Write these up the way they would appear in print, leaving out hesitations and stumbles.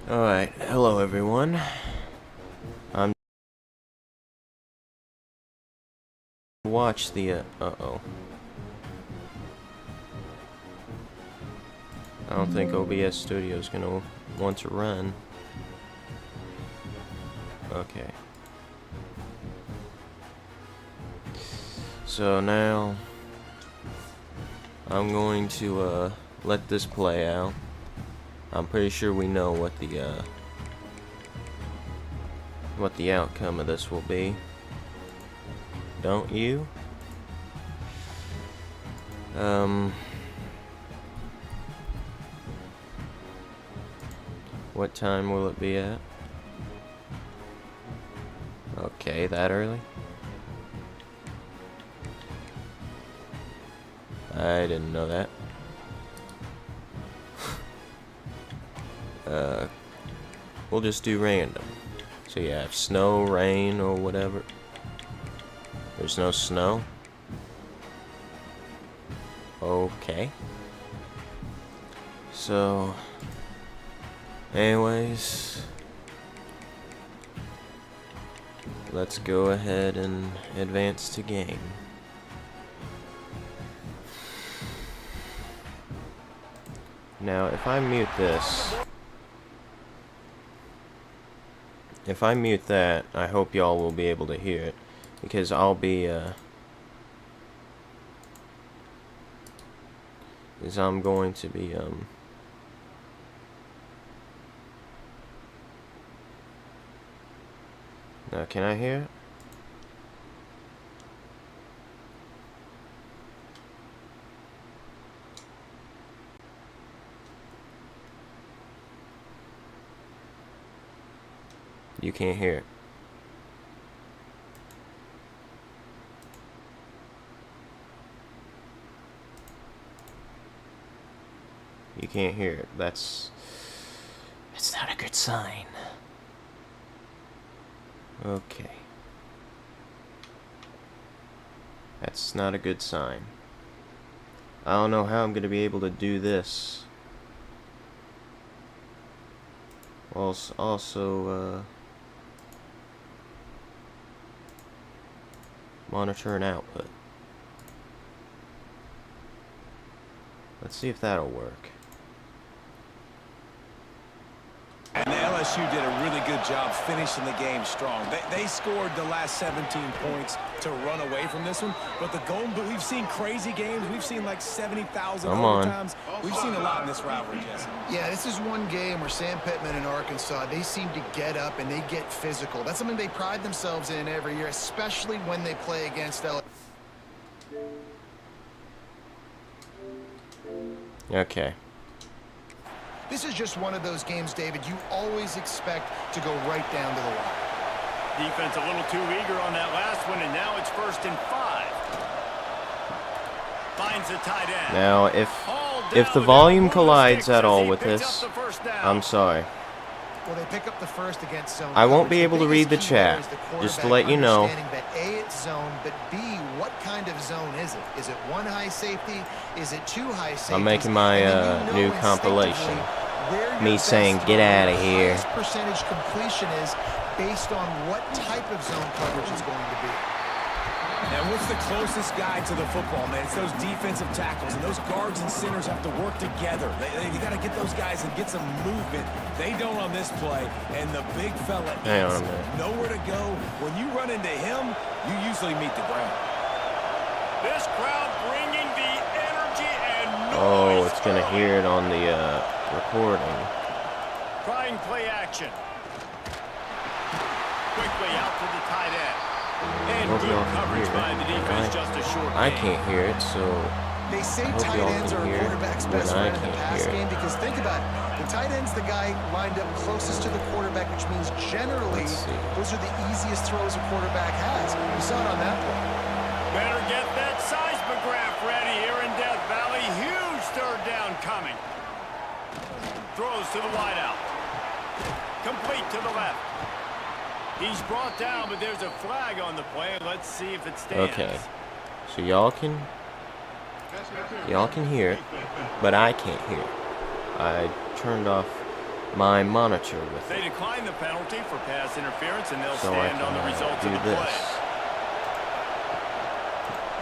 Alright, hello everyone. I'm watch the uh-oh. I don't think OBS Studio's gonna want to run. Okay. So now I'm going to let this play out. I'm pretty sure we know what the outcome of this will be. Don't you? What time will it be at? Okay, that early? I didn't know that. We'll just do random. So you have snow, rain, or whatever. There's no snow. Okay. So, anyways, let's go ahead and advance to game. Now, if I mute this, if I mute that, I hope y'all will be able to hear it, because I'll be, I'm going to be, now can I hear it? You can't hear it. You can't hear it. That's not a good sign. Okay. That's not a good sign. I don't know how I'm gonna be able to do this. Also, monitor and output. Let's see if that'll work. And the LSU did a really good job finishing the game strong. They scored the last 17 points to run away from this one. But the goal, we've seen crazy games. We've seen like 70,000 overtimes. We've seen a lot in this rivalry, Jesse. Yeah, this is one game where Sam Pittman and Arkansas, they seem to get up and they get physical. That's something they pride themselves in every year, especially when they play against LSU. Okay. This is just one of those games, David, you always expect to go right down to the wire. Defense a little too eager on that last one, and now it's 1st and 5. Finds the tight end. Now, if the volume collides at all with this, I'm sorry. Well, they pick up the first against zone. I won't be able to read the chat, just to let you know. That A, it's zone, but B, what kind of zone is it? Is it one high safety? Is it two high safety? I'm making my new compilation. Me saying, "Get out of here." Percentage completion is based on what type of zone coverage is going to be. And what's the closest guy to the football, man? It's those defensive tackles, and those guards and centers have to work together. You got to get those guys and get some movement. They don't on this play, and the big fella has nowhere to go. When you run into him, you usually meet the ground. This crowd bringing the energy and noise. Oh, it's gonna hear it on the recording. Trying play action. Quickly out to the tight end. And good coverage by the defense, just a short I gain. can't hear it, so They say I hope tight y'all ends can are a hear quarterback's when best I friend in the can't pass hear game it. because think about it. The tight end's the guy lined up closest to the quarterback, which means generally Let's see. those are the easiest throws a quarterback has. We saw it on that play. Better get that seismograph ready here in Death Valley. Huge 3rd down coming. Throws to the wideout. Complete to the left. He's brought down, but there's a flag on the play. Let's see if it stands. Okay. So y'all can hear it, but I can't hear it. I turned off my monitor with They it. decline the penalty for pass interference, and they'll So I stand on the can results do of the this. play.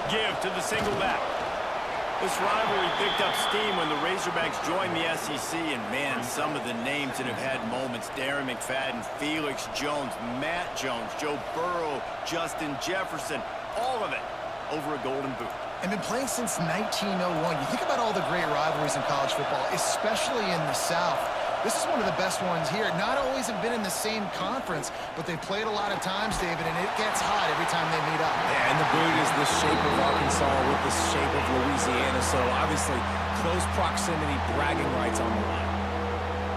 Give to the single back. This rivalry picked up steam when the Razorbacks joined the SEC, and man, some of the names that have had moments: Darren McFadden, Felix Jones, Matt Jones, Joe Burrow, Justin Jefferson, all of it over a golden boot. And been playing since 1901. You think about all the great rivalries in college football, especially in the South. This is one of the best ones here. Not always have been in the same conference, but they played a lot of times, David, and it gets hot every time they meet up. Yeah, and the boot is the shape of Arkansas with the shape of Louisiana, so obviously close proximity, bragging rights on the line.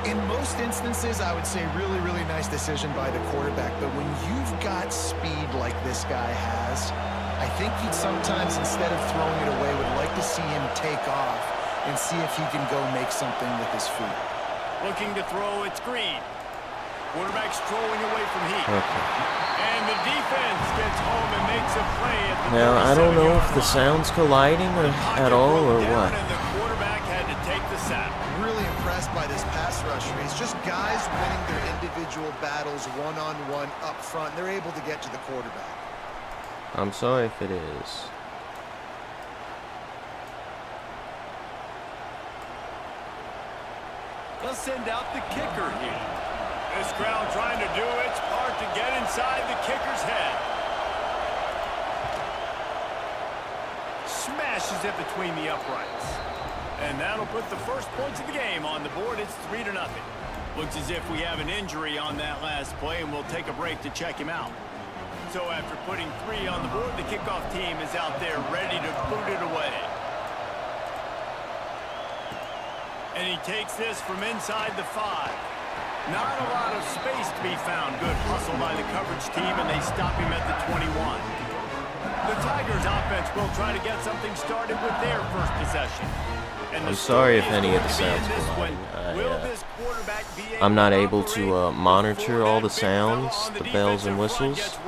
In most instances, I would say really, really nice decision by the quarterback, but when you've got speed like this guy has, I think he'd sometimes, instead of throwing it away, would like to see him take off and see if he can go make something with his feet. Looking to throw, it's Green. Quarterback strolling away from heat. Okay. And the defense gets home and makes a play at the Now, I don't know if 37-yard the line. sound's colliding or at all or Broke down, what. and the quarterback had to take the sack. Really impressed by this pass rush. It's just guys winning their individual battles one-on-one up front. They're able to get to the quarterback. I'm sorry if it is. They'll send out the kicker here. This crowd trying to do its part to get inside the kicker's head. Smashes it between the uprights. And that'll put the first points of the game on the board. It's 3-0. Looks as if we have an injury on that last play, and we'll take a break to check him out. So after putting 3 on the board, the kickoff team is out there ready to boot it away. And he takes this from inside the 5. Not a lot of space to be found. Good hustle by the coverage team, and they stop him at the 21. The Tigers offense will try to get something started with their first possession. And I'm sorry if any of the sounds colliding. I'm not able to monitor all the sounds, the bells and whistles.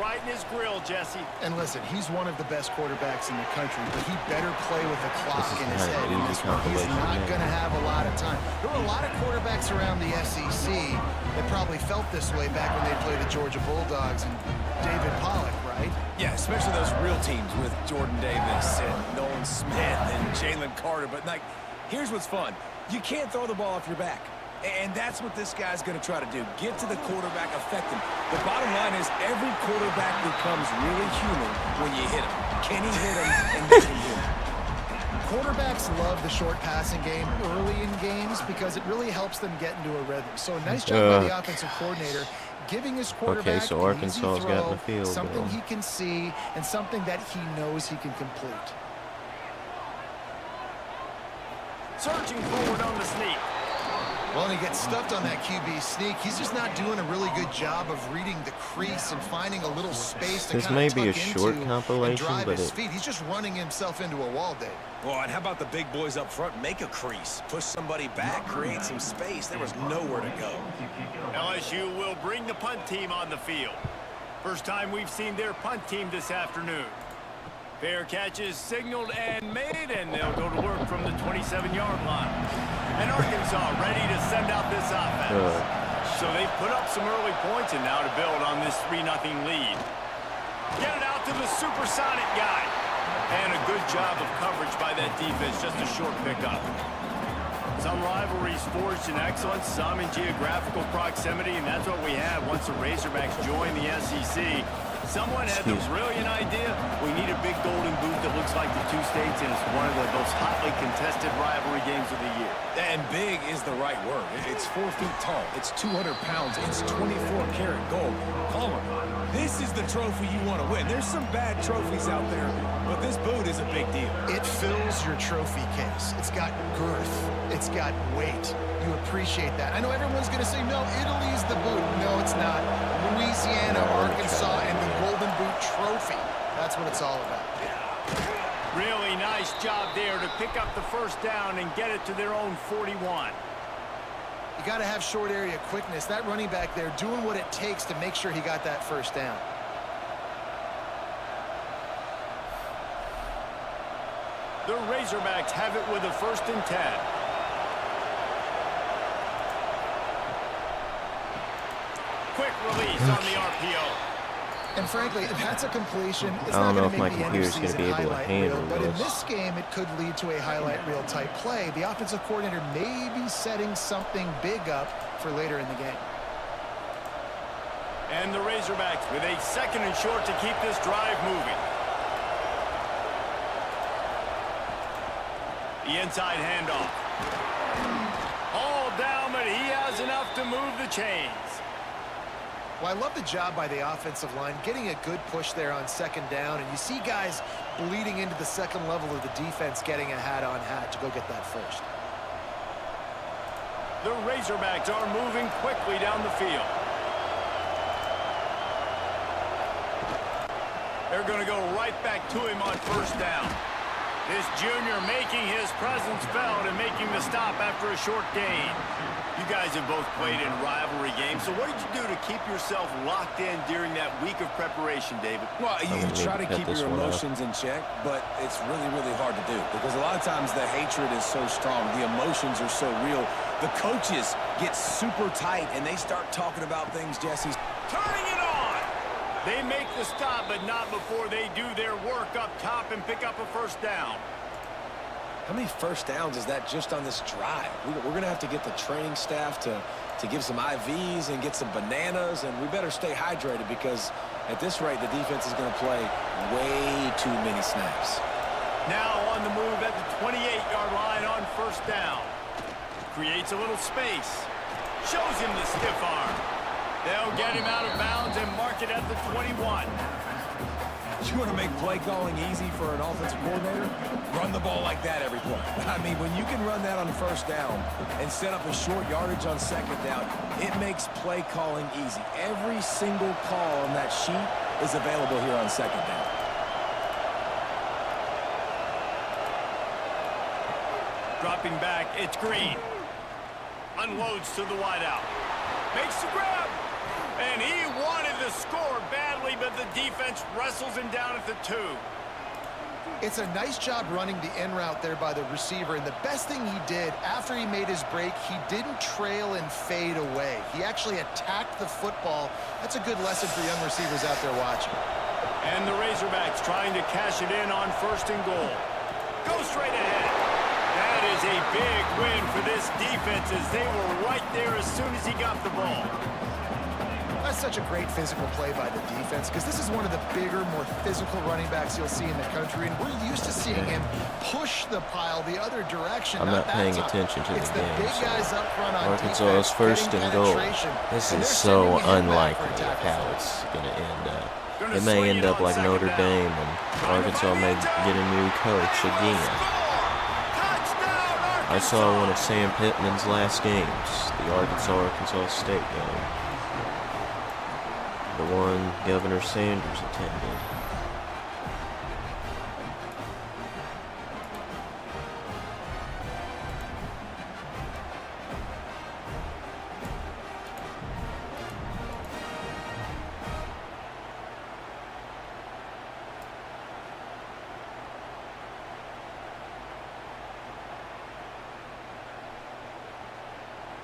And listen, he's one of the best quarterbacks in the country, but he better play with a clock in his head. an easy He's compilation not game. going to have a lot of time. There were a lot of quarterbacks around the SEC that probably felt this way back when they played the Georgia Bulldogs and David Pollock, right? Yeah, especially those real teams with Jordan Davis and Nolan Smith and Jalen Carter. But, like, here's what's fun. You can't throw the ball off your back. And that's what this guy's going to try to do. Get to the quarterback, affect him. The bottom line is every quarterback becomes really human when you hit him. Can he hit him and make him hit him? Quarterbacks love the short passing game early in games because it really helps them get into a rhythm. So a nice job by the offensive coordinator giving his quarterback so an easy Arkansas's throw, got in the field something goal. he can see, and something that he knows he can complete. Surging forward on the sneak. Well, and he gets stuffed on that QB sneak. He's just not doing a really good job of reading the crease and finding a little space to This kind may of be a tuck short into compilation, and drive but his it- feet. He's just running himself into a wall, Dave. Well, and how about the big boys up front? Make a crease. Push somebody back. Create some space. There was nowhere to go. LSU will bring the punt team on the field. First time we've seen their punt team this afternoon. Fair catch is signaled and made, and they'll go to work from the 27-yard line. And Arkansas ready to send out this offense. So they've put up some early points, and now to build on this 3-0 lead. Get it out to the supersonic guy. And a good job of coverage by that defense, just a short pickup. Some rivalries forged in excellence, some in geographical proximity, and that's what we have once the Razorbacks joined the SEC. Someone had the brilliant idea, we need a big golden boot that looks like the two states, and it's one of the most hotly contested rivalry games of the year. And big is the right word. It's 4 feet tall. It's 200 pounds. It's 24-karat gold. Palmer, this is the trophy you want to win. There's some bad trophies out there, but this boot is a big deal. It fills your trophy case. It's got girth. It's got weight. You appreciate that. I know everyone's going to say, no, Italy's the boot. No, it's not. Louisiana, Arkansas, and the Golden Boot Trophy. That's what it's all about. Really nice job there to pick up the first down and get it to their own 41. You got to have short area quickness. That running back there doing what it takes to make sure he got that first down. The Razorbacks have it with a 1st and 10. Quick release on the RPO. And frankly, if that's a completion, it's I not don't know going if to my make the end of computer's gonna season be able to highlight handle reel. But in this. this game, it could lead to a highlight reel type play. The offensive coordinator may be setting something big up for later in the game. And the Razorbacks with a 2nd and short to keep this drive moving. The inside handoff. All down, but he has enough to move the chains. Well, I love the job by the offensive line, getting a good push there on 2nd down, and you see guys bleeding into the 2nd level of the defense getting a hat-on-hat to go get that first. The Razorbacks are moving quickly down the field. They're going to go right back to him on 1st down. This junior making his presence felt and making the stop after a short gain. You guys have both played in rivalry games, so what did you do to keep yourself locked in during that week of preparation, David? Well, you try to keep your emotions in check, but it's really, really hard to do because a lot of times the hatred is so strong. The emotions are so real. The coaches get super tight, and they start talking about things, Jesse. Turning it on! They make the stop, but not before they do their work up top and pick up a 1st down. How many 1st downs is that just on this drive? We're going to have to get the training staff to give some IVs and get some bananas, and we better stay hydrated because at this rate, the defense is going to play way too many snaps. Now on the move at the 28-yard line on 1st down. Creates a little space. Shows him the stiff arm. They'll get him out of bounds and mark it at the 21. You want to make play calling easy for an offensive coordinator? Run the ball like that every play. I mean, when you can run that on 1st down and set up a short yardage on 2nd down, it makes play calling easy. Every single call on that sheet is available here on 2nd down. Dropping back, it's Green. Unloads to the wideout. Makes the grab. And he wanted the score badly, but the defense wrestles him down at the 2. It's a nice job running the in route there by the receiver, and the best thing he did after he made his break, he didn't trail and fade away. He actually attacked the football. That's a good lesson for young receivers out there watching. And the Razorbacks trying to cash it in on 1st and goal. Go straight ahead. That is a big win for this defense as they were right there as soon as he got the ball. That's such a great physical play by the defense because this is one of the bigger, more physical running backs you'll see in the country, and we're used to seeing him push the pile the other direction. I'm not paying attention to the game. It's the big guys up front on Arkansas's defense, 1st and goal. This is so unlikely of how it's going to end up. It may end up like Notre Dame, and Arkansas may get a new coach again. I saw one of Sam Pittman's last games, the Arkansas State game. The one Governor Sanders attended.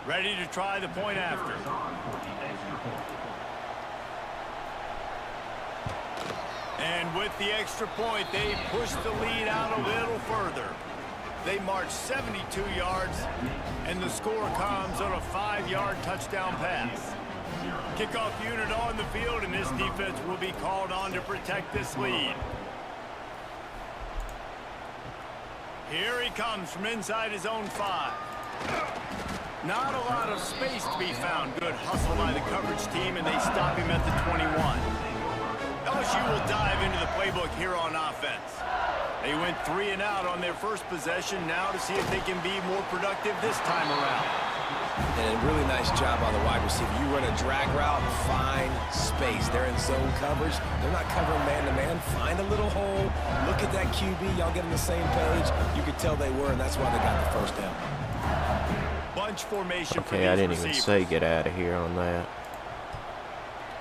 Ready to try the point after. And with the extra point, they push the lead out a little further. They march 72 yards, and the score comes on a 5-yard touchdown pass. Kickoff unit on the field, and this defense will be called on to protect this lead. Here he comes from inside his own 5. Not a lot of space to be found. Good hustle by the coverage team, and they stop him at the 21. LSU will dive into the playbook here on offense. They went 3 and out on their first possession, now to see if they can be more productive this time around. And a really nice job on the wide receiver. You run a drag route, find space. They're in zone coverage. They're not covering man-to-man. Find a little hole. Look at that QB. Y'all get on the same page. You could tell they were, and that's why they got the first down. Bunch formation. Okay, I didn't even say get out of here on that.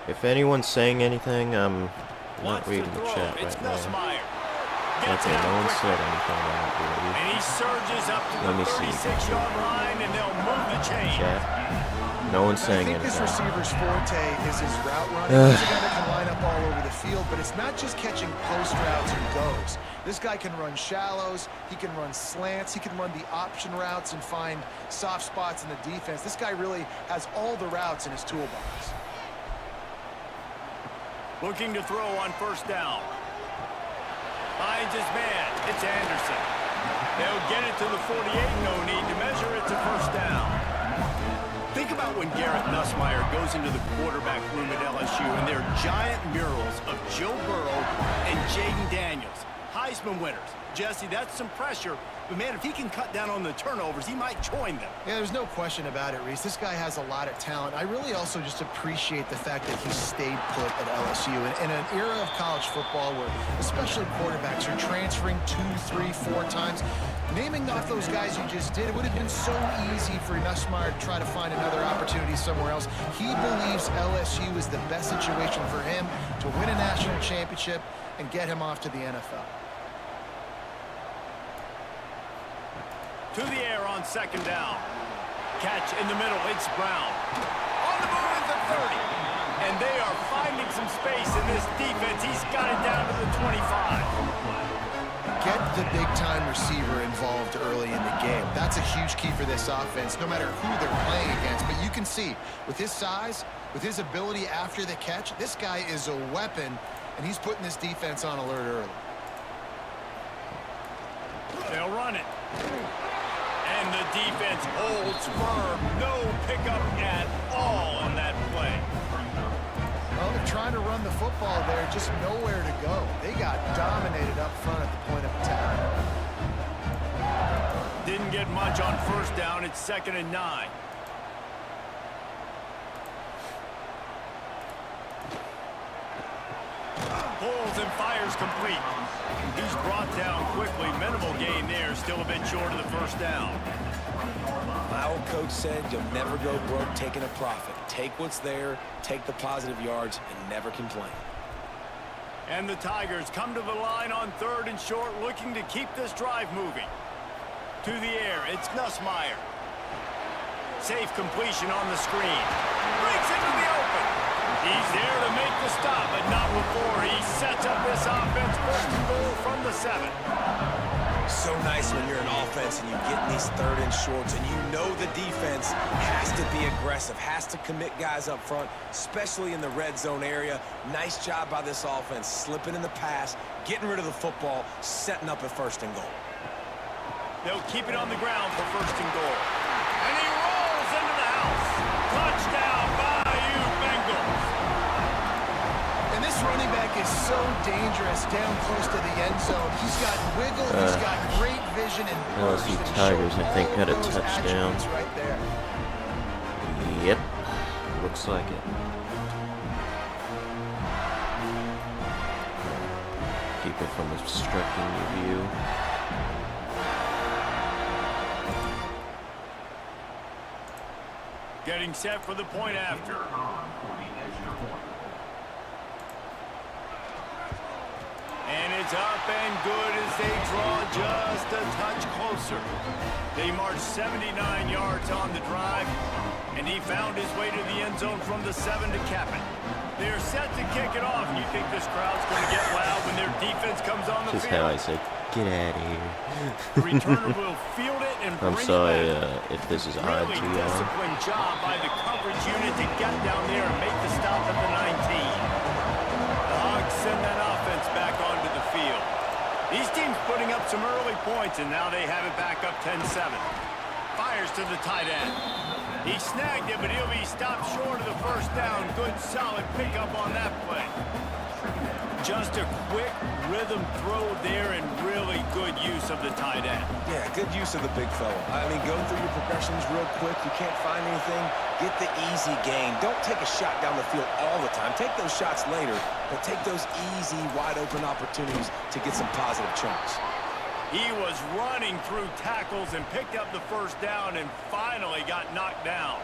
If anyone's saying anything, I'm not reading the chat right now. Okay, no one said anything, I don't believe. And he surges up to the 36-yard line, and they'll move the chain. Chat. No one's I saying think this anything. receiver's forte is his route running. He's a guy that can line up all over the field, but it's not just catching post routes and goes. This guy can run shallows, he can run slants, he can run the option routes and find soft spots in the defense. This guy really has all the routes in his toolbox. Looking to throw on first down. Finds his man. It's Anderson. They'll get it to the 48. No need to measure it to first down. Think about when Garrett Nussmeier goes into the quarterback room at LSU and there are giant murals of Joe Burrow and Jaden Daniels, Heisman winners. Jesse, that's some pressure, but man, if he can cut down on the turnovers, he might join them. Yeah, there's no question about it, Reese. This guy has a lot of talent. I really also just appreciate the fact that he stayed put at LSU. In an era of college football where especially quarterbacks are transferring 2, 3, 4 times, naming off those guys you just did, it would have been so easy for Nussmeier to try to find another opportunity somewhere else. He believes LSU is the best situation for him to win a national championship and get him off to the NFL. To the air on second down. Catch in the middle. It's Brown. On the move at the 30. And they are finding some space in this defense. He's got it down to the 25. Get the big-time receiver involved early in the game. That's a huge key for this offense, no matter who they're playing against. But you can see, with his size, with his ability after the catch, this guy is a weapon, and he's putting this defense on alert early. They'll run it. And the defense holds firm. No pickup at all on that play. Well, they're trying to run the football there, just nowhere to go. They got dominated up front at the point of attack. Didn't get much on first down. It's 2nd and 9. Pulls and fires complete. He's brought down quickly. Minimal gain there. Still a bit short of the first down. My old coach said you'll never go broke taking a profit. Take what's there, take the positive yards, and never complain. And the Tigers come to the line on 3rd and short, looking to keep this drive moving. To the air, it's Nussmeier. Safe completion on the screen. Breaks into the open. He's there to make the stop, but not before he sets up this offense. 1st and goal from the 7. So nice when you're an offense and you get in these 3rd and shorts and you know the defense has to be aggressive, has to commit guys up front, especially in the red zone area. Nice job by this offense, slipping in the pass, getting rid of the football, setting up at 1st and goal. They'll keep it on the ground for 1st and goal. And he rolls into the house. Touchdown, Bayou Bengals. And this running back is so dangerous down close to the end zone. He's got wiggle, he's got great vision and burst. LSU and Tigers, showed I think, all got a those touchdown. attributes right there. Yep. Looks like it. Keep it from obstructing your view. Getting set for the point after. And it's up and good as they draw just a touch closer. They marched 79 yards on the drive, and he found his way to the end zone from the 7 to cap it. They're set to kick it off. You think this crowd's going to get loud when their defense comes on the Just field? how I said, get out of here. The returner will field it and bring I'm sorry it back. if this is odd Really to you. disciplined job by the coverage unit to get down there and make the stop at the 19. The Hogs send that offense back onto the field. These teams putting up some early points, and now they have it back up 10-7. Fires to the tight end. He snagged it, but he'll be stopped short of the first down. Good, solid pickup on that play. Just a quick rhythm throw there and really good use of the tight end. Yeah, good use of the big fella. I mean, go through your progressions real quick. You can't find anything. Get the easy gain. Don't take a shot down the field all the time. Take those shots later, but take those easy, wide-open opportunities to get some positive chunks. He was running through tackles and picked up the first down and finally got knocked down.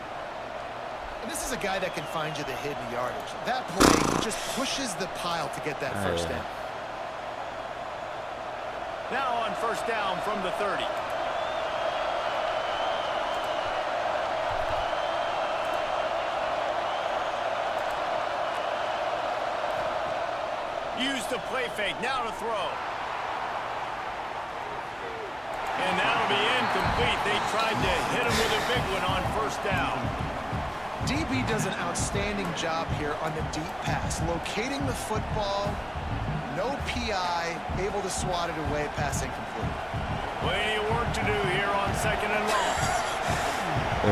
And this is a guy that can find you the hidden yardage. That play, he just pushes the pile to get that first down. Now on first down from the 30. Use the play fake. Now to throw. And that'll be incomplete. They tried to hit him with a big one on first down. DB does an outstanding job here on the deep pass. Locating the football, no PI, able to swat it away, pass incomplete. Plenty of work to do here on 2nd and long.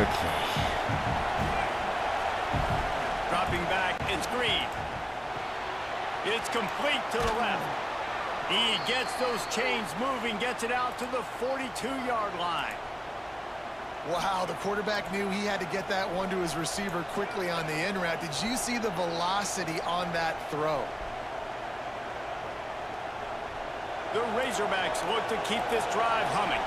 Okay. Dropping back, it's Green. It's complete to the left. He gets those chains moving, gets it out to the 42-yard line. Wow, the quarterback knew he had to get that one to his receiver quickly on the in route. Did you see the velocity on that throw? The Razorbacks look to keep this drive humming.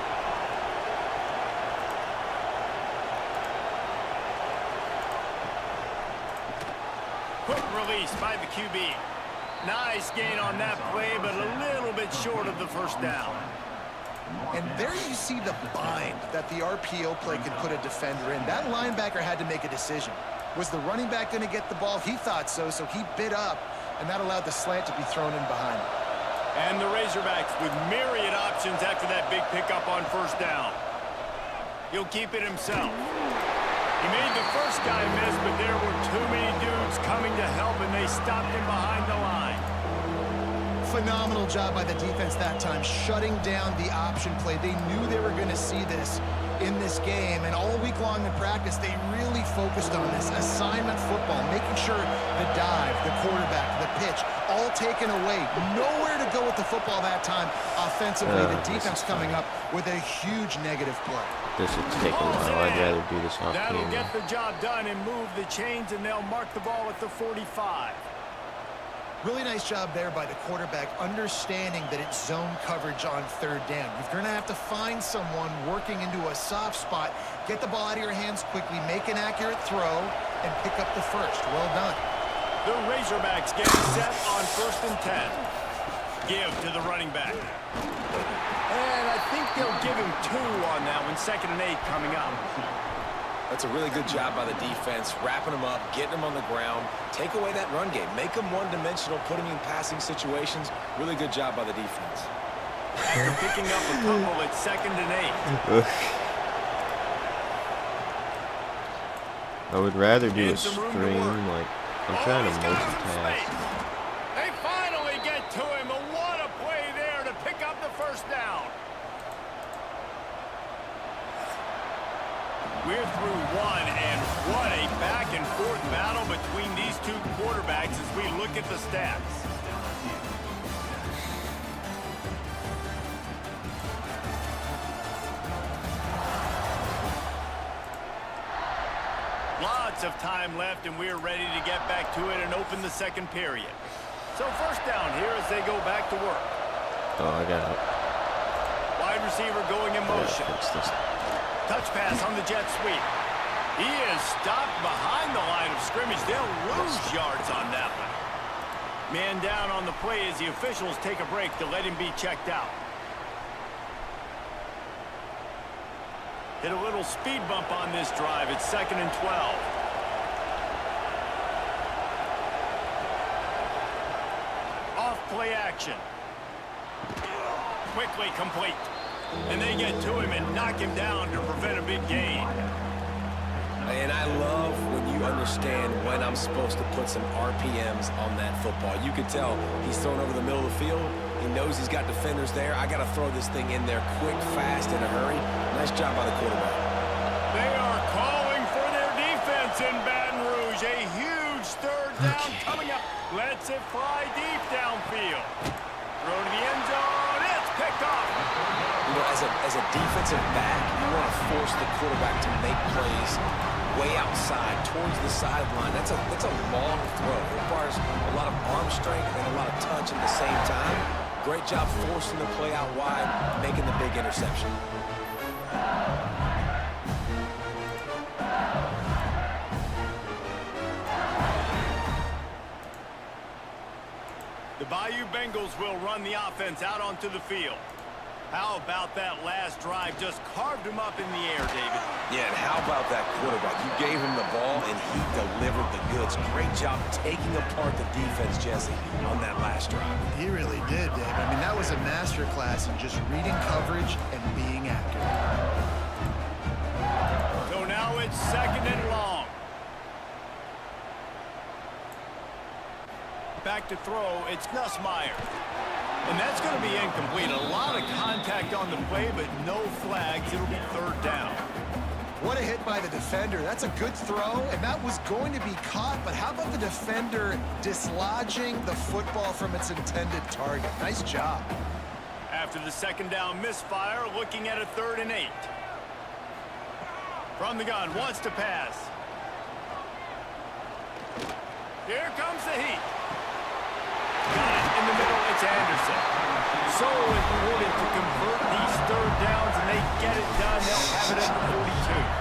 Quick release by the QB. Nice gain on that play, but a little bit short of the first down. And there you see the bind that the RPO play can put a defender in. That linebacker had to make a decision. Was the running back going to get the ball? He thought so, so he bit up, and that allowed the slant to be thrown in behind him. And the Razorbacks with myriad options after that big pickup on first down. He'll keep it himself. He made the first guy miss, but there were too many dudes coming to help, and they stopped him behind the line. Phenomenal job by the defense that time, shutting down the option play. They knew they were going to see this in this game, and all week long in practice, they really focused on this assignment football, making sure the dive, the quarterback, the pitch, all taken away. Nowhere to go with the football that time. Offensively, the defense coming up with a huge negative play. This would take a while. I'd rather do this off That'll camera. get the job done and move the chains, and they'll mark the ball at the 45. Really nice job there by the quarterback, understanding that it's zone coverage on third down. You're going to have to find someone working into a soft spot, get the ball out of your hands quickly, make an accurate throw, and pick up the first. Well done. The Razorbacks get set on 1st and 10. Give to the running back. And I think they'll give him 2 on that one. 2nd and 8 coming up. That's a really good job by the defense, wrapping them up, getting them on the ground, take away that run game, make them one-dimensional, put them in passing situations. Really good job by the defense. After picking up a couple at 2nd and 8. I would rather do a Need some room to stream, work. like, I'm trying to He's got some multitask. space. They finally get to him. And what a play there to pick up the first down. We're through one, and what a back-and-forth battle between these two quarterbacks as we look at the stats. Lots of time left, and we're ready to get back to it and open the second period. So first down here as they go back to work. Oh, I got it. Wide receiver going in motion. Fix this. Touch pass on the jet sweep. He is stopped behind the line of scrimmage. They'll lose yards on that one. Man down on the play as the officials take a break to let him be checked out. Hit a little speed bump on this drive. It's 2nd and 12. Off play action. Quickly complete. And they get to him and knock him down to prevent a big gain. And I love when you understand when I'm supposed to put some RPMs on that football. You can tell he's thrown over the middle of the field. He knows he's got defenders there. I got to throw this thing in there quick, fast, in a hurry. Nice job by the quarterback. They are calling for their defense in Baton Rouge. A huge 3rd down coming up. Lets it fly deep downfield. Throw to the end zone. It's picked off. You know, as a defensive back, you want to force the quarterback to make plays way outside, towards the sideline. That's a long throw. It requires a lot of arm strength and a lot of touch at the same time. Great job forcing the play out wide, making the big interception. The Bayou Bengals will run the offense out onto the field. How about that last drive? Just carved him up in the air, David. Yeah, and how about that quarterback? You gave him the ball, and he delivered the goods. Great job taking apart the defense, Jesse, on that last drive. He really did, Dave. I mean, that was a masterclass in just reading coverage and being accurate. So now it's 2nd and long. Back to throw, it's Nussmeier. And that's going to be incomplete. A lot of contact on the play, but no flags. It'll be 3rd down. What a hit by the defender. That's a good throw, and that was going to be caught, but how about the defender dislodging the football from its intended target? Nice job. After the 2nd down misfire, looking at a 3rd and 8. From the gun, wants to pass. Here comes the heat. Got it in the middle, it's Anderson. So important to convert these 3rd downs, and they get it done. They'll have it at the 42.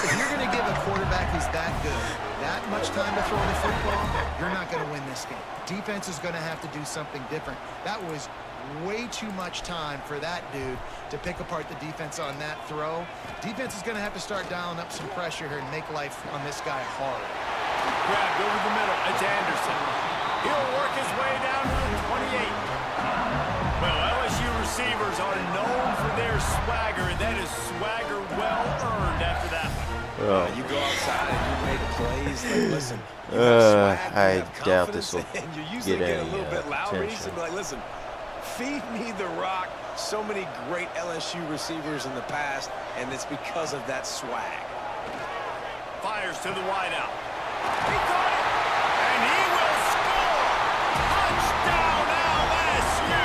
If you're going to give a quarterback who's that good that much time to throw the football, you're not going to win this game. Defense is going to have to do something different. That was way too much time for that dude to pick apart the defense on that throw. Defense is going to have to start dialing up some pressure here and make life on this guy hard. Grabbed over the middle, it's Anderson. He'll work his way down to the 28. Well, LSU receivers are known for their swagger, and that is swagger well earned after that one. You go outside and you make plays. Like, listen, you have swag, I you have doubt this confidence, will and you usually get get a any little bit louder. You attention. should be like, listen, feed me the rock. So many great LSU receivers in the past, and it's because of that swag. Fires to the wideout. He caught it, and he will score. Touchdown LSU.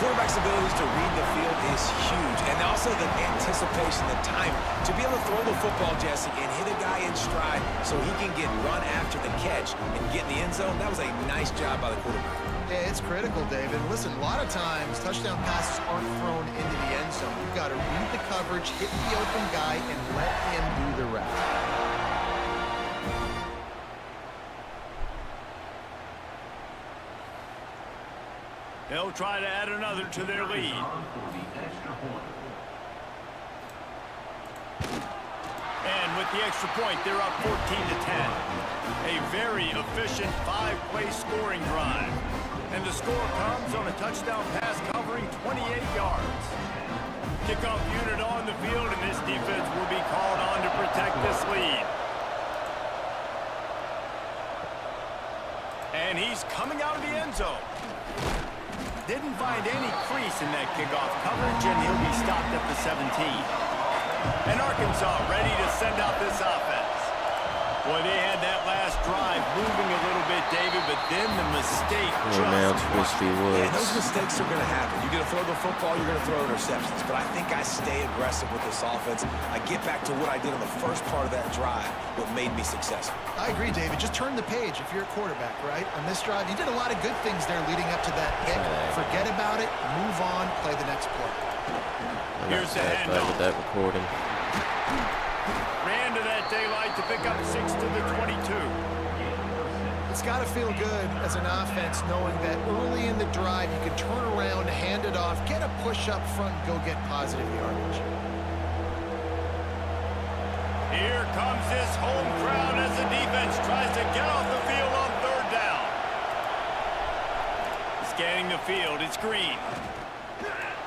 Quarterback's abilities to read the field is huge, and also the anticipation, the timing. To be able to throw the football, Jesse, and hit a guy in stride so he can get run after the catch and get in the end zone, that was a nice job by the quarterback. Yeah, it's critical, David. Listen, a lot of times touchdown passes aren't thrown into the end zone. You've got to read the coverage, hit the open guy, and let him do the rest. They'll try to add another to their lead. And with the extra point, they're up 14-10. A very efficient 5-play scoring drive. And the score comes on a touchdown pass covering 28 yards. Kickoff unit on the field, and this defense will be called on to protect this lead. And he's coming out of the end zone. Didn't find any crease in that kickoff coverage, and he'll be stopped at the 17. And Arkansas ready to send out this offense. Boy, they had that last drive moving a little bit, David, but then the mistake Yeah, those mistakes are going to happen. You're going to throw the football, you're going to throw interceptions. But I think I stay aggressive with this offense. I get back to what I did on the first part of that drive, what made me successful. I agree, David. Just turn the page if you're a quarterback, right? On this drive, you did a lot of good things there leading up to that hit. Forget about it, move on, play the next play. Here's the handoff. With that recording. Ran to that daylight to pick up 6 to the 22. It's got to feel good as an offense knowing that early in the drive you can turn around, hand it off, get a push up front, and go get positive yardage. Here comes this home crowd as the defense tries to get off the field on 3rd down. Scanning the field, it's Green.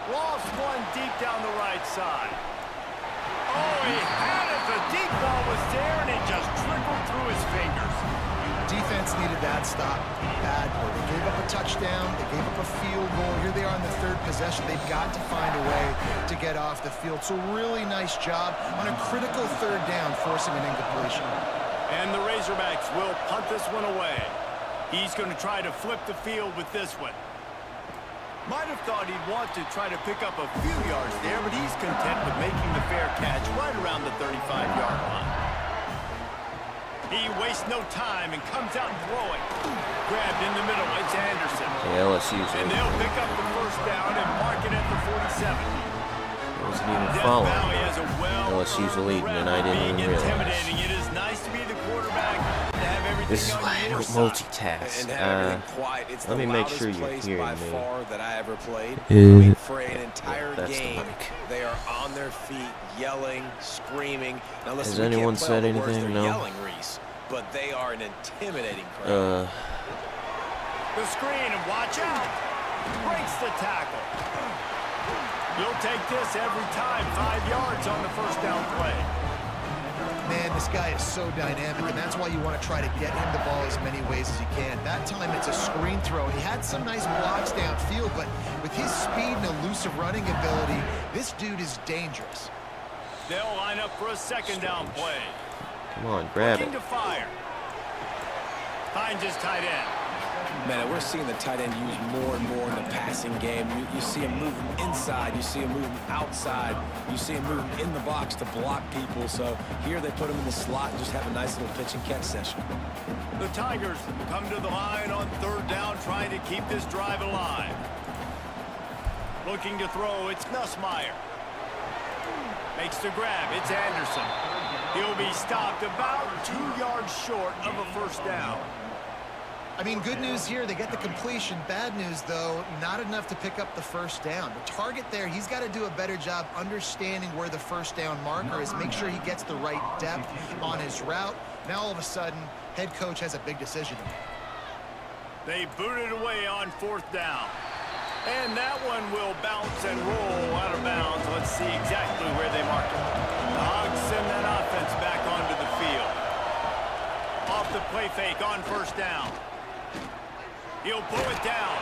Lost one deep down the right side. Oh, he had it. The deep ball was there, and it just trickled through his fingers. Defense needed that stop badly. They gave up a touchdown. They gave up a field goal. Here they are on the 3rd possession. They've got to find a way to get off the field. So really nice job on a critical 3rd down, forcing an incompletion. And the Razorbacks will punt this one away. He's going to try to flip the field with this one. Might have thought he'd want to try to pick up a few yards there, but he's content with making the fair catch right around the 35-yard line. He wastes no time and comes out and throwing. Grabbed in the middle, it's Anderson. Yeah, LSU's and they'll pick up the 1st down and mark it at the 47. Wasn't even Death following. Valley has a LSU's leading, and I didn't even realize. Intimidating. It is nice to be the quarterback, to have everything This is on why I your don't side. multitask. And have everything quiet. It's Let me the make loudest sure you're place hearing by me. far that I ever played. For an entire That's the game, mic. they are on their feet, yelling, screaming. Now listen, Has we anyone can't play all said the words anything? they're No? yelling, Reed. but they are an intimidating crowd. The screen, and watch out. Breaks the tackle. You'll take this every time. 5 yards on the first down play. Man, this guy is so dynamic, and that's why you want to try to get him the ball as many ways as you can. That time it's a screen throw. He had some nice blocks downfield, but with his speed and elusive running ability, this dude is dangerous. They'll line up for a second down play. Come on, grab it. Looking to fire. Finds his tight end. Man, we're seeing the tight end used more and more in the passing game. You see him moving inside. You see him moving outside. You see him moving in the box to block people. So here they put him in the slot and just have a nice little pitch and catch session. The Tigers come to the line on third down, trying to keep this drive alive. Looking to throw, it's Nussmeier. Makes the grab, it's Anderson. He'll be stopped about 2 yards short of a first down. I mean, good news here, they get the completion. Bad news, though, not enough to pick up the first down. The target there, he's got to do a better job understanding where the first down marker is, make sure he gets the right depth on his route. Now, all of a sudden, head coach has a big decision. They boot it away on fourth down. And that one will bounce and roll out of bounds. Let's see exactly where they mark it. The Hogs send that offense back onto the field. Off the play fake on first down. He'll pull it down.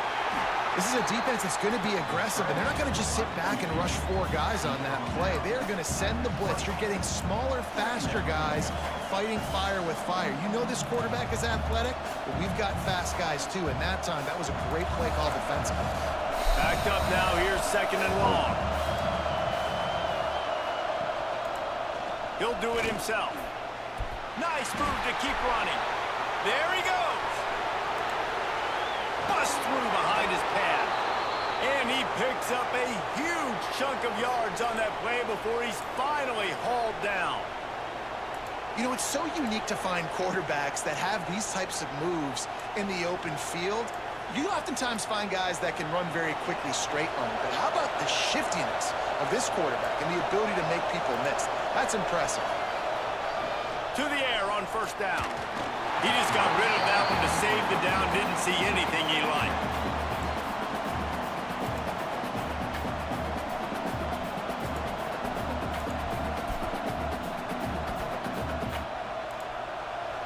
This is a defense that's going to be aggressive, and they're not going to just sit back and rush 4 guys on that play. They are going to send the blitz. You're getting smaller, faster guys fighting fire with fire. You know this quarterback is athletic, but we've got fast guys too, and that time, that was a great play call defensively. Backed up now, here's second and long. He'll do it himself. Nice move to keep running. There he goes. Bust through behind his pad. And he picks up a huge chunk of yards on that play before he's finally hauled down. You know, it's so unique to find quarterbacks that have these types of moves in the open field. You oftentimes find guys that can run very quickly straight line, but how about the shiftiness of this quarterback and the ability to make people miss? That's impressive. To the air on first down. He just got rid of that one to save the down. Didn't see anything he liked.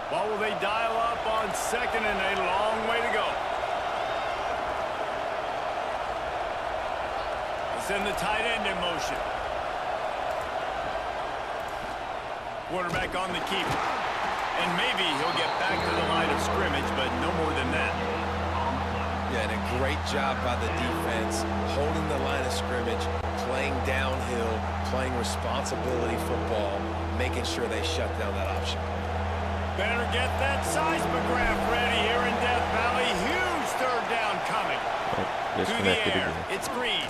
What will they dial up on second and a long way to go? Send the tight end in motion. Quarterback on the keeper. And maybe he'll get back to the line of scrimmage, but no more than that. Yeah, and a great job by the defense, holding the line of scrimmage, playing downhill, playing responsibility football, making sure they shut down that option. Better get that seismograph ready here in Death Valley. Huge third down coming. To the air, it's Green.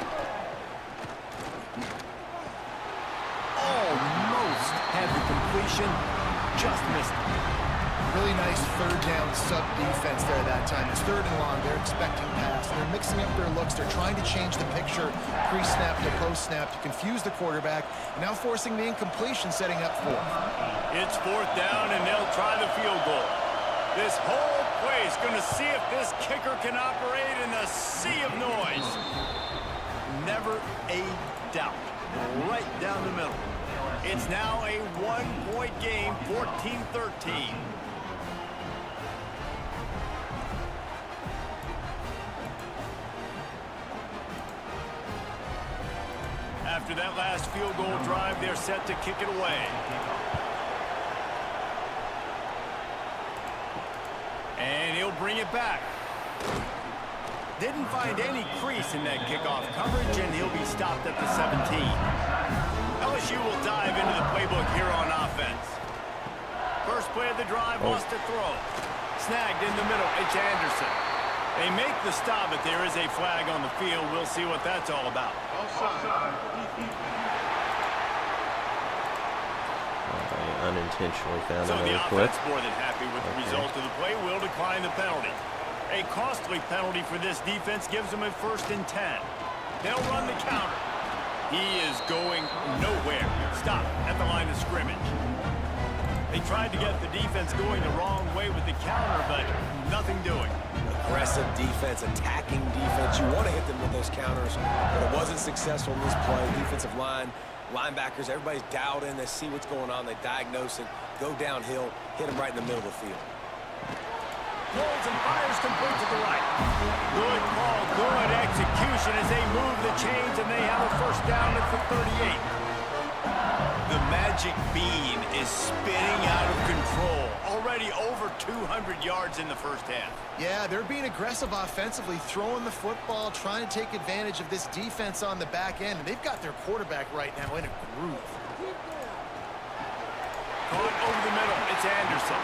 Almost had the completion, just missed it. Really nice third down sub defense there that time. It's third and long. They're expecting pass. They're mixing up their looks. They're trying to change the picture pre-snap to post-snap to confuse the quarterback. Now forcing the incompletion, setting up fourth. It's fourth down, and they'll try the field goal. This whole play is going to see if this kicker can operate in the sea of noise. Never a doubt. Right down the middle. It's now a one-point game, 14-13. After that last field goal drive, they're set to kick it away. And he'll bring it back. Didn't find any crease in that kickoff coverage, and he'll be stopped at the 17. LSU will dive into the playbook here on offense. First play of the drive, wants to throw. Snagged in the middle, it's Anderson. They make the stop, but there is a flag on the field. We'll see what that's all about. Unintentionally found so another the clip. offense more than happy with the result of the play. Will decline the penalty. A costly penalty for this defense gives them a 1st and 10. They'll run the counter. He is going nowhere. Stop at the line of scrimmage. They tried to get the defense going the wrong way with the counter, but nothing doing. Aggressive defense, attacking defense. You want to hit them with those counters, but it wasn't successful in this play. Defensive line, linebackers, everybody's dialed in. They see what's going on. They diagnose it, go downhill, hit them right in the middle of the field. Throws and fires complete to the right. Good call, good execution as they move the chains, and they have a first down at the 38. The magic bean is spinning out of control. Already over 200 yards in the first half. Yeah, they're being aggressive offensively, throwing the football, trying to take advantage of this defense on the back end. And they've got their quarterback right now in a groove. Caught over the middle. It's Anderson.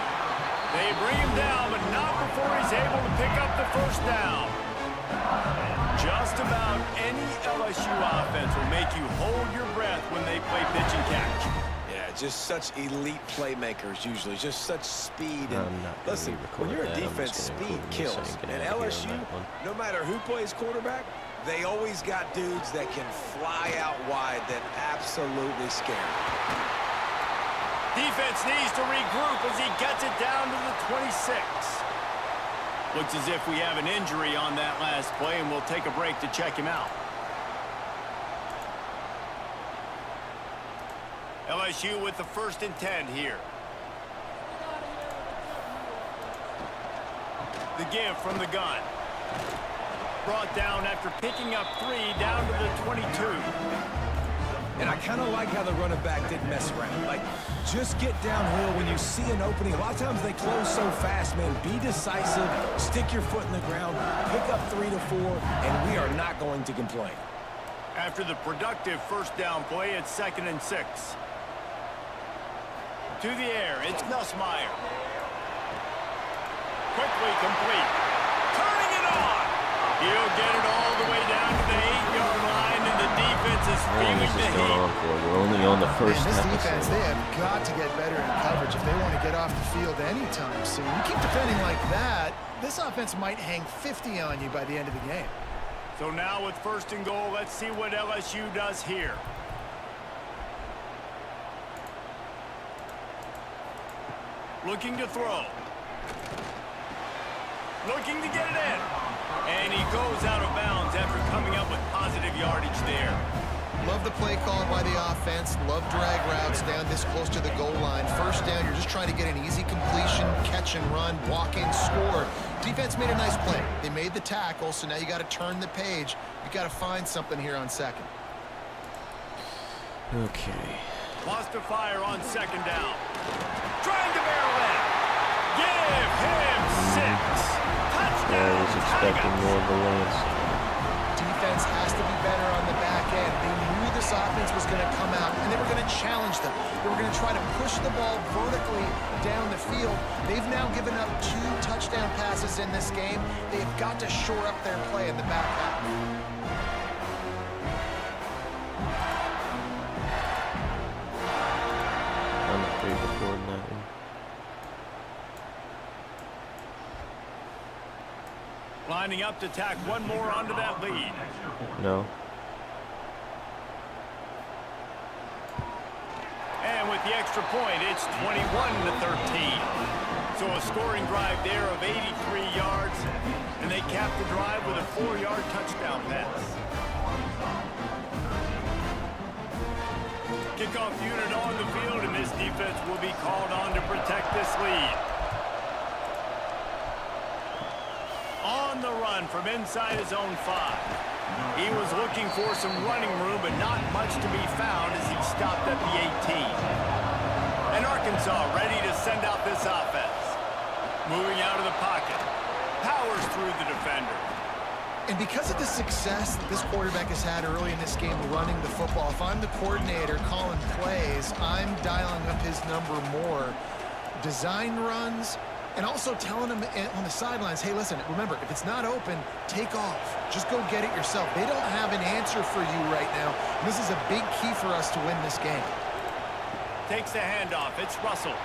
They bring him down, but not before he's able to pick up the first down. Just about any LSU offense will make you hold your breath when they play pitch and catch. Yeah, just such elite playmakers usually, just such speed. And listen, when you're a defense, speed kills. And LSU, no matter who plays quarterback, they always got dudes that can fly out wide that absolutely scare. Defense needs to regroup as he gets it down to the 26. Looks as if we have an injury on that last play, and we'll take a break to check him out. LSU with the 1st and 10 here. The give from the gun. Brought down after picking up 3 down to the 22. And I kind of like how the running back didn't mess around. Like, just get downhill when you see an opening. A lot of times they close so fast, man. Be decisive, stick your foot in the ground, pick up 3 to 4, and we are not going to complain. After the productive first down play, it's 2nd and 6. To the air, it's Nussmeier. Quickly complete. Turning it on. He'll get it all the way down to the 8-yard line, and the defense is feeling the heat. We're only on the first this episode. defense, they have got to get better in coverage if they want to get off the field anytime soon. You keep defending like that, this offense might hang 50 on you by the end of the game. So now with 1st and goal, let's see what LSU does here. Looking to throw. Looking to get it in. And he goes out of bounds after coming up with positive yardage there. Love the play called by the offense. Love drag routes down this close to the goal line. First down, you're just trying to get an easy completion, catch and run, walk in, score. Defense made a nice play. They made the tackle, so now you got to turn the page. You got to find something here on 2nd. Okay. Lost to fire on 2nd down. Trying to barrel in. Give him 6. I was expecting more of the Lance. Defense has to be better on the back end. They knew this offense was going to come out, and they were going to challenge them. They were going to try to push the ball vertically down the field. They've now given up 2 touchdown passes in this game. They've got to shore up their play in the back half. I'm pre-recording that one. Lining up to tack one more onto that lead. No. And with the extra point, it's 21-13. So a scoring drive there of 83 yards, and they cap the drive with a 4-yard touchdown pass. Kickoff unit on the field, and this defense will be called on to protect this lead. On the run from inside his own 5. He was looking for some running room, but not much to be found as he stopped at the 18. And Arkansas ready to send out this offense. Moving out of the pocket. Powers through the defender. And because of the success that this quarterback has had early in this game running the football, if I'm the coordinator calling plays, I'm dialing up his number more. Design runs, and also telling them on the sidelines, hey, listen, remember, if it's not open, take off. Just go get it yourself. They don't have an answer for you right now. This is a big key for us to win this game. Takes the handoff. It's Russell.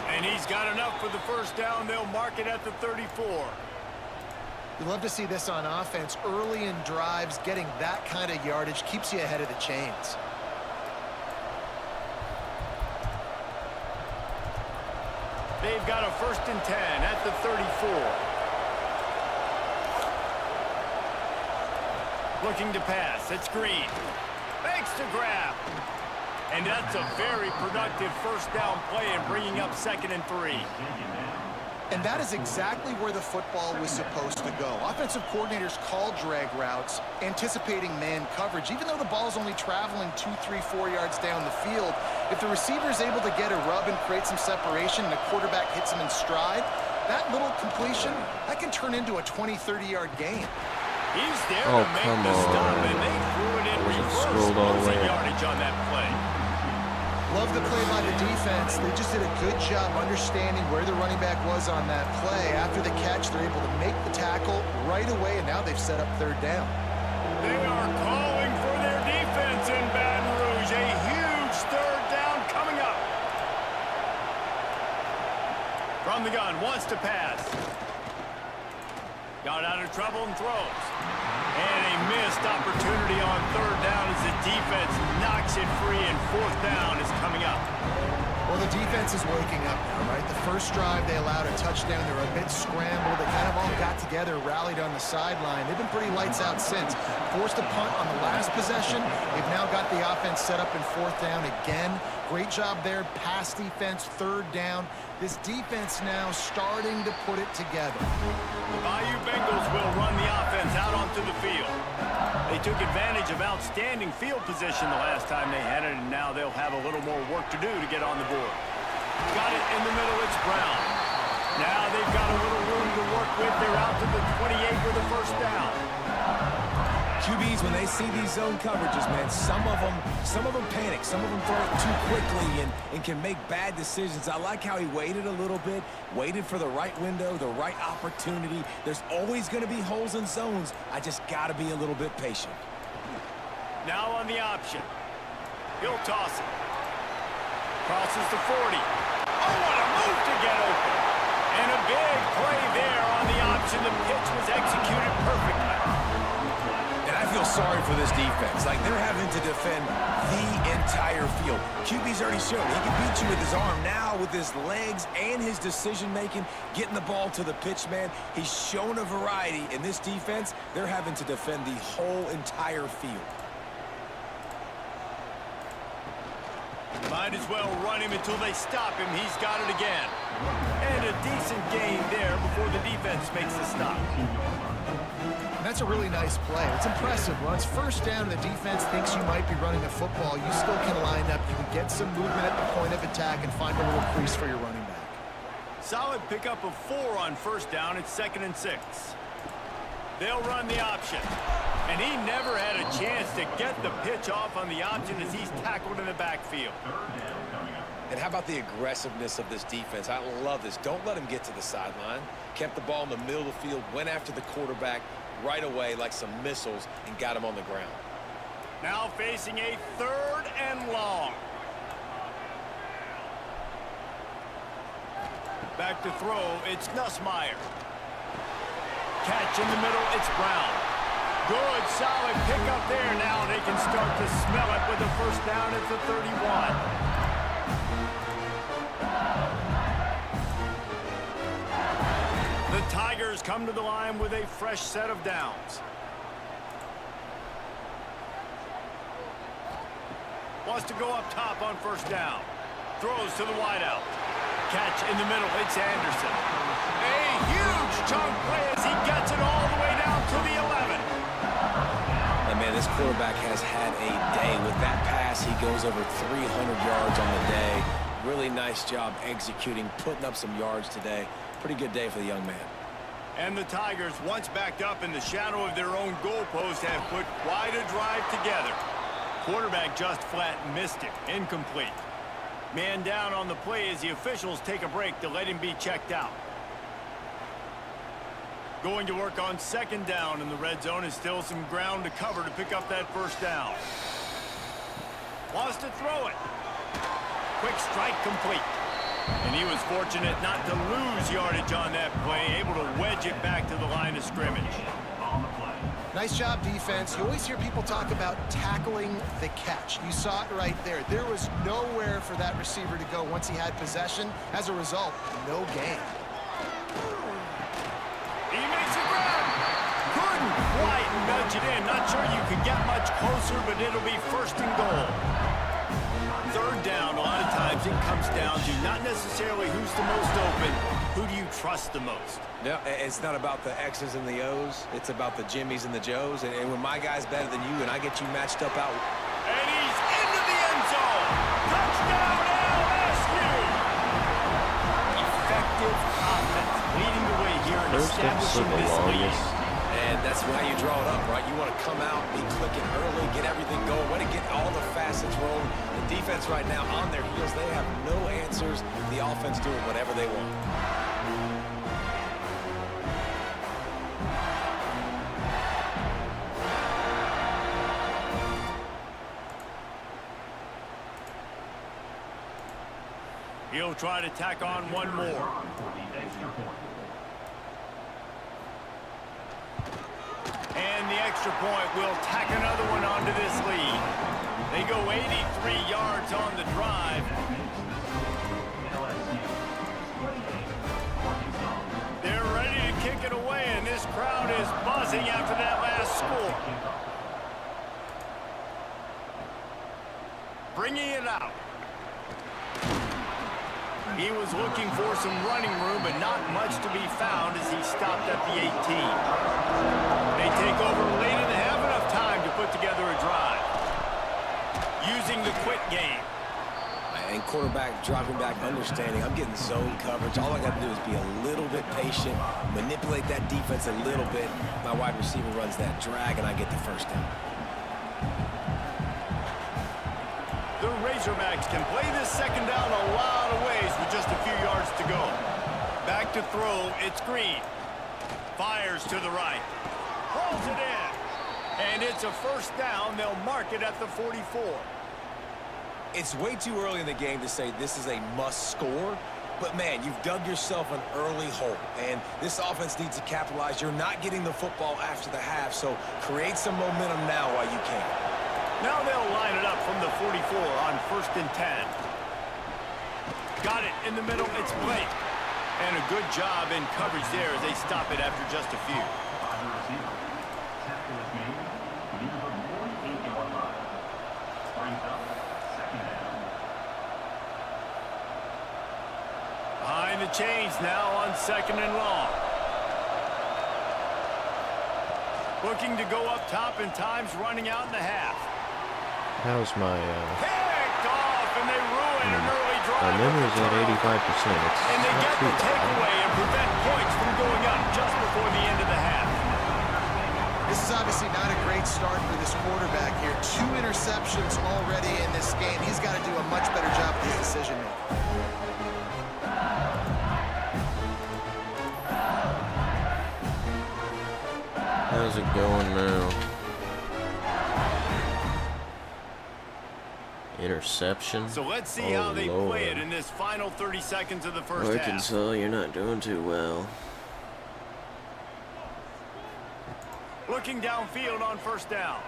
And he's got enough for the first down. They'll mark it at the 34. You love to see this on offense. Early in drives, getting that kind of yardage keeps you ahead of the chains. They've got a 1st and 10 at the 34. Looking to pass. It's Green. Makes the grab. And that's a very productive 1st down play and bringing up 2nd and 3. And that is exactly where the football was supposed to go. Offensive coordinators call drag routes, anticipating man coverage. Even though the ball's only traveling 2, 3, 4 yards down the field, if the receiver is able to get a rub and create some separation and the quarterback hits him in stride, that little completion, that can turn into a 20, 30-yard gain. He's there to make the stop, and they threw it in reverse. Losing yardage on that play. Love the play by the defense. They just did a good job understanding where the running back was on that play. After the catch, they're able to make the tackle right away, and now they've set up 3rd down. They are calling for their defense in Baton Rouge. A huge 3rd down coming up. From the gun, wants to pass. Got out of trouble and throws. And a missed opportunity on 3rd down as the defense knocks it free, and 4th down is coming up. Well, the defense is waking up now, right? The first drive, they allowed a touchdown. They were a bit scrambled. They kind of all got together, rallied on the sideline. They've been pretty lights out since. Forced a punt on the last possession. They've now got the offense set up in 4th down again. Great job there. Pass defense, 3rd down. This defense now starting to put it together. The Bayou Bengals will run the offense out onto the field. They took advantage of outstanding field position the last time they had it, and now they'll have a little more work to do to get on the board. Got it in the middle, it's Brown. Now they've got a little room to work with. They're out to the 28 with a 1st down. QBs, when they see these zone coverages, man, some of them panic. Some of them throw it too quickly and can make bad decisions. I like how he waited a little bit, waited for the right window, the right opportunity. There's always going to be holes in zones. I just got to be a little bit patient. Now on the option. He'll toss it. Crosses the 40. Oh, what a move to get open. And a big play there on the option. The pitch was executed perfectly. I feel sorry for this defense. Like, they're having to defend the entire field. QB's already shown he can beat you with his arm. Now with his legs and his decision-making, getting the ball to the pitch, man, he's shown a variety. In this defense, they're having to defend the whole entire field. Might as well run him until they stop him. He's got it again. And a decent gain there before the defense makes the stop. That's a really nice play. It's impressive. When it's 1st down and the defense thinks you might be running a football, you still can line up. You can get some movement at the point of attack and find a little crease for your running back. Solid pickup of 4 on 1st down. It's 2nd and 6. They'll run the option. And he never had a chance to get the pitch off on the option as he's tackled in the backfield. And how about the aggressiveness of this defense? I love this. Don't let him get to the sideline. Kept the ball in the middle of the field, went after the quarterback right away like some missiles and got him on the ground. Now facing a 3rd and long. Back to throw, it's Nussmeier. Catch in the middle, it's Brown. Good, solid pickup there. Now they can start to smell it with the 1st down at the 31. The Tigers come to the line with a fresh set of downs. Wants to go up top on 1st down. Throws to the wideout. Catch in the middle, it's Anderson. A huge chunk play as he gets it all the way down to the 11. And man, this quarterback has had a day. With that pass, he goes over 300 yards on the day. Really nice job executing, putting up some yards today. Pretty good day for the young man. And the Tigers, once backed up in the shadow of their own goalpost, have put quite a drive together. Quarterback just flat missed it. Incomplete. Man down on the play as the officials take a break to let him be checked out. Going to work on 2nd down in the red zone is still some ground to cover to pick up that 1st down. Wants to throw it. Quick strike complete. And he was fortunate not to lose yardage on that play, able to wedge it back to the line of scrimmage. On the play. Nice job, defense. You always hear people talk about tackling the catch. You saw it right there. There was nowhere for that receiver to go once he had possession. As a result, no gain. He makes a grab. Couldn't quite nudge it in. Not sure you could get much closer, but it'll be first and goal. Third down, a lot of times it comes down to not necessarily who's the most open, who do you trust the most? No, it's not about the X's and the O's. It's about the Jimmys and the Joes. And when my guy's better than you and I get you matched up out. And he's into the end zone. Touchdown, LSU. Effective offense leading the way here and First establishing episode, the this lead. longest. And that's why you draw it up, right? You want to come out, be clicking early, get everything going, want to get all the facets rolling. The defense right now on their heels, they have no answers. The offense doing whatever they want. He'll try to tack on one more. And the extra point will tack another one onto this lead. They go 83 yards on the drive. They're ready to kick it away, and this crowd is buzzing after that last score. Bringing it out. He was looking for some running room, but not much to be found as he stopped at the 18. They take over late in the half, enough time to put together a drive. Using the quick game. And quarterback dropping back, understanding I'm getting zone coverage. All I got to do is be a little bit patient, manipulate that defense a little bit. My wide receiver runs that drag, and I get the first down. The Razorbacks can play this second down a lot of ways with just a few yards to go. Back to throw, it's Green. Fires to the right. Pulls it in. And it's a first down. They'll mark it at the 44. It's way too early in the game to say this is a must score. But, man, you've dug yourself an early hole. And this offense needs to capitalize. You're not getting the football after the half, so create some momentum now while you can. Now they'll line it up from the 44 on 1st and 10. Got it in the middle. It's Blake. And a good job in coverage there as they stop it after just a few. Behind the chains now on 2nd and long. Looking to go up top, and time's running out in the half. How's my, Picked off, and they ruin an early drive. my memory's at 85%. And they It's get not the too bad. takeaway and prevent points from going up just before the end of the half. This is obviously not a great start for this quarterback here. 2 interceptions already in this game. He's got to do a much better job with his decision-making. How's it going now? Interception? So let's see Oh, how they Lord. play it in this final 30 seconds of the first I can half. tell you're not doing too well. Looking downfield on 1st down.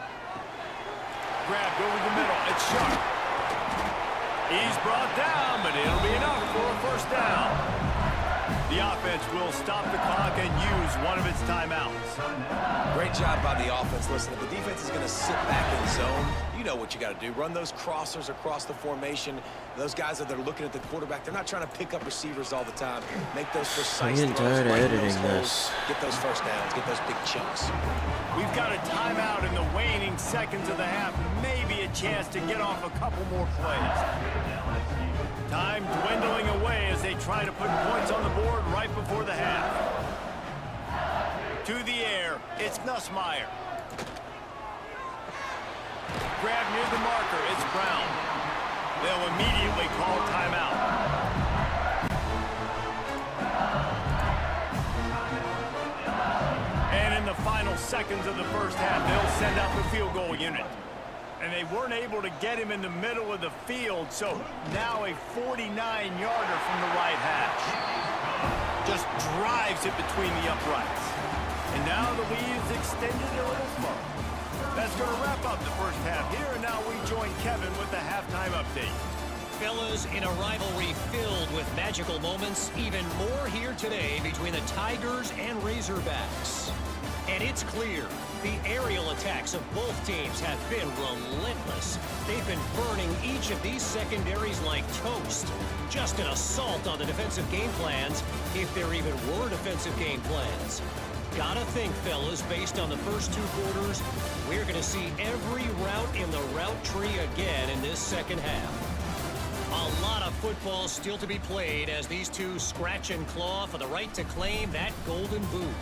Grabbed over the middle. It's Sharp. He's brought down, but it'll be enough for a 1st down. The offense will stop the clock and use one of its timeouts. Great job by the offense. Listen, if the defense is going to sit back in zone, you know what you got to do. Run those crossers across the formation. Those guys that are looking at the quarterback, they're not trying to pick up receivers all the time. Make those precise I'm getting throws, tired of right in editing those holes, this. Get those first downs. Get those big chunks. We've got a timeout in the waning seconds of the half. Maybe a chance to get off a couple more plays. Time dwindling away as they try to put points on the board right before the half. To the air, it's Nussmeier. Grab near the marker, it's Brown. They'll immediately call timeout. And in the final seconds of the first half, they'll send out the field goal unit. And they weren't able to get him in the middle of the field, so now a 49-yarder from the right hash. Just drives it between the uprights. And now the lead is extended a little further. That's going to wrap up the first half here, and now we join Kevin with the halftime update. Fellas, in a rivalry filled with magical moments, even more here today between the Tigers and Razorbacks. And it's clear, the aerial attacks of both teams have been relentless. They've been burning each of these secondaries like toast. Just an assault on the defensive game plans, if there even were defensive game plans. Gotta think, fellas, based on the first 2 quarters, we're gonna see every route in the route tree again in this second half. A lot of football still to be played as these two scratch and claw for the right to claim that golden boot.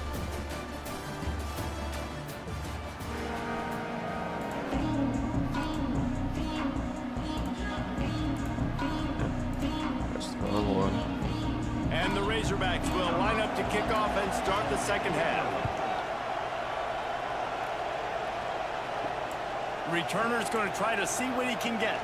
And the Razorbacks will line up to kick off and start the second half. Returner's going to try to see what he can get.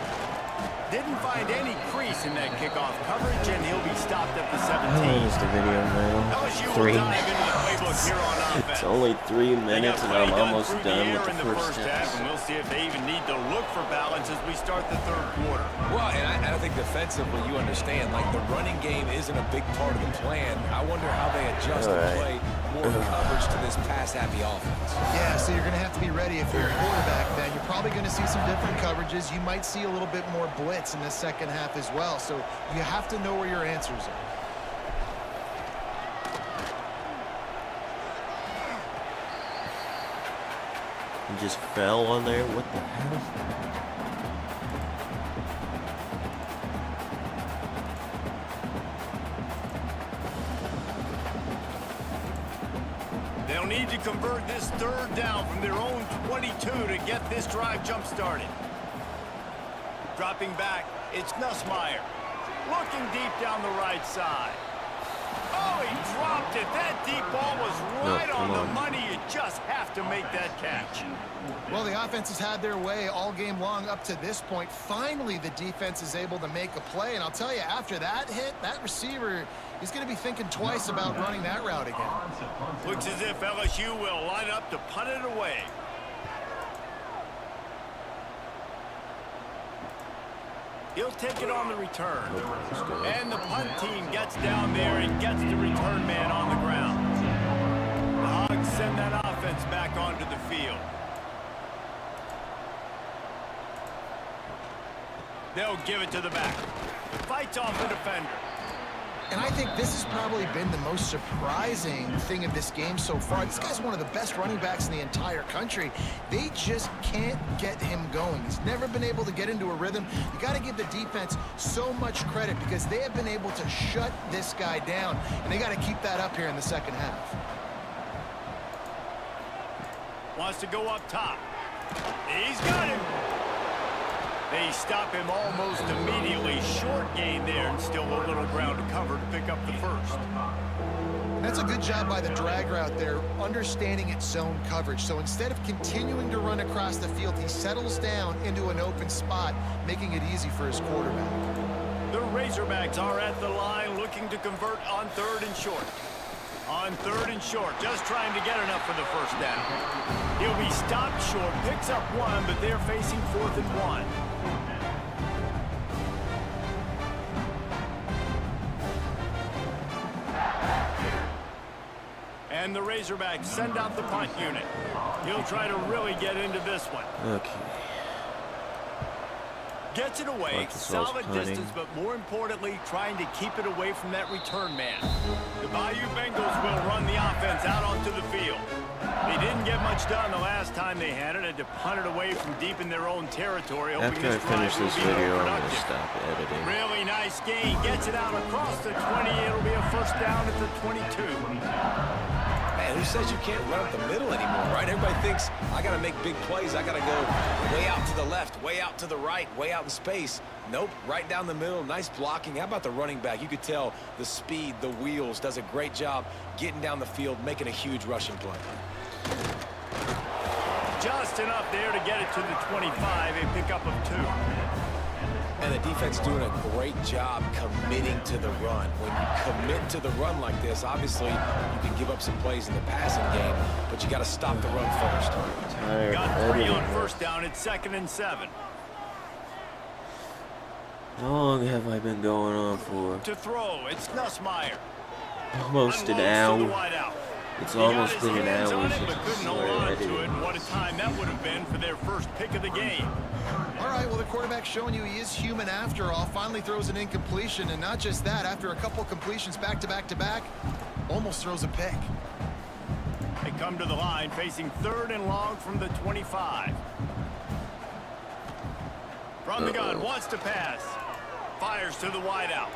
Didn't find any crease in that kickoff coverage, and he'll be stopped at the 17. How long is the video now? LSU 3 will dive into the playbook here on offense. It's only 3 minutes and I'm almost through the done air with in the first half, half. and we'll see if they even need to look for balance as we start the third quarter. Well, and I think defensively, you understand, like the running game isn't a big part of the plan. I wonder how they adjust and play more coverage to this pass-happy offense. Yeah, so you're going to have to be ready if you're a quarterback then. You're probably going to see some different coverages. You might see a little bit more blitz in the second half as well. So you have to know where your answers are. He just fell on there. What the hell? They'll need to convert this third down from their own 22 to get this drive jump-started. Dropping back, it's Nussmeier. Looking deep down the right side. Oh, he dropped it. That deep ball was right on the money. You just have to make that catch. Well, the offense has had their way all game long up to this point. Finally, the defense is able to make a play. And I'll tell you, after that hit, that receiver is going to be thinking twice about running that route again. Looks as if LSU will line up to punt it away. He'll take it on the return. And the punt team gets down there and gets the return man on the ground. The Hogs send that offense back onto the field. They'll give it to the back. Fights off the defender. And I think this has probably been the most surprising thing of this game so far. This guy's one of the best running backs in the entire country. They just can't get him going. He's never been able to get into a rhythm. You got to give the defense so much credit because they have been able to shut this guy down, and they got to keep that up here in the second half. Wants to go up top. He's got him. They stop him almost immediately. Short gain there and still a little ground to cover to pick up the first. That's a good job by the drag route there, understanding its zone coverage. So instead of continuing to run across the field, he settles down into an open spot, making it easy for his quarterback. The Razorbacks are at the line looking to convert on third and short. On third and short, just trying to get enough for the first down. He'll be stopped short, picks up one, but they're facing 4th and 1. And the Razorbacks send out the punt unit. He'll try to really get into this one. Okay. Gets it away, solid distance, but more importantly, trying to keep it away from that return man. The Bayou Bengals will run the offense out onto the field. They didn't get much done the last time they had it to punt it away from deep in their own territory. After I finish this video, I'm going to stop editing. Really nice gain. Gets it out across the 20. It'll be a first down at the 22. Man, who says you can't run up the middle anymore, right? Everybody thinks, I got to make big plays. I got to go way out to the left, way out to the right, way out in space. Nope, right down the middle. Nice blocking. How about the running back? You could tell the speed, the wheels, does a great job getting down the field, making a huge rushing play. Just enough there to get it to the 25, a pickup of 2. And the defense doing a great job committing to the run. When you commit to the run like this, obviously you can give up some plays in the passing game, but you got to stop the run first. Got 3 on first down. It's 2nd and 7. How long have I been going on for? To throw, it's Nussmeier. Almost an hour. It's almost been an hour since but couldn't hold on to it. And what a time that would have been for their first pick of the game. All right, well, the quarterback's showing you he is human after all. Finally throws an incompletion, and not just that, after a couple completions back to back to back, almost throws a pick. They come to the line facing 3rd and long from the 25. From the gun, wants to pass. Fires to the wideout.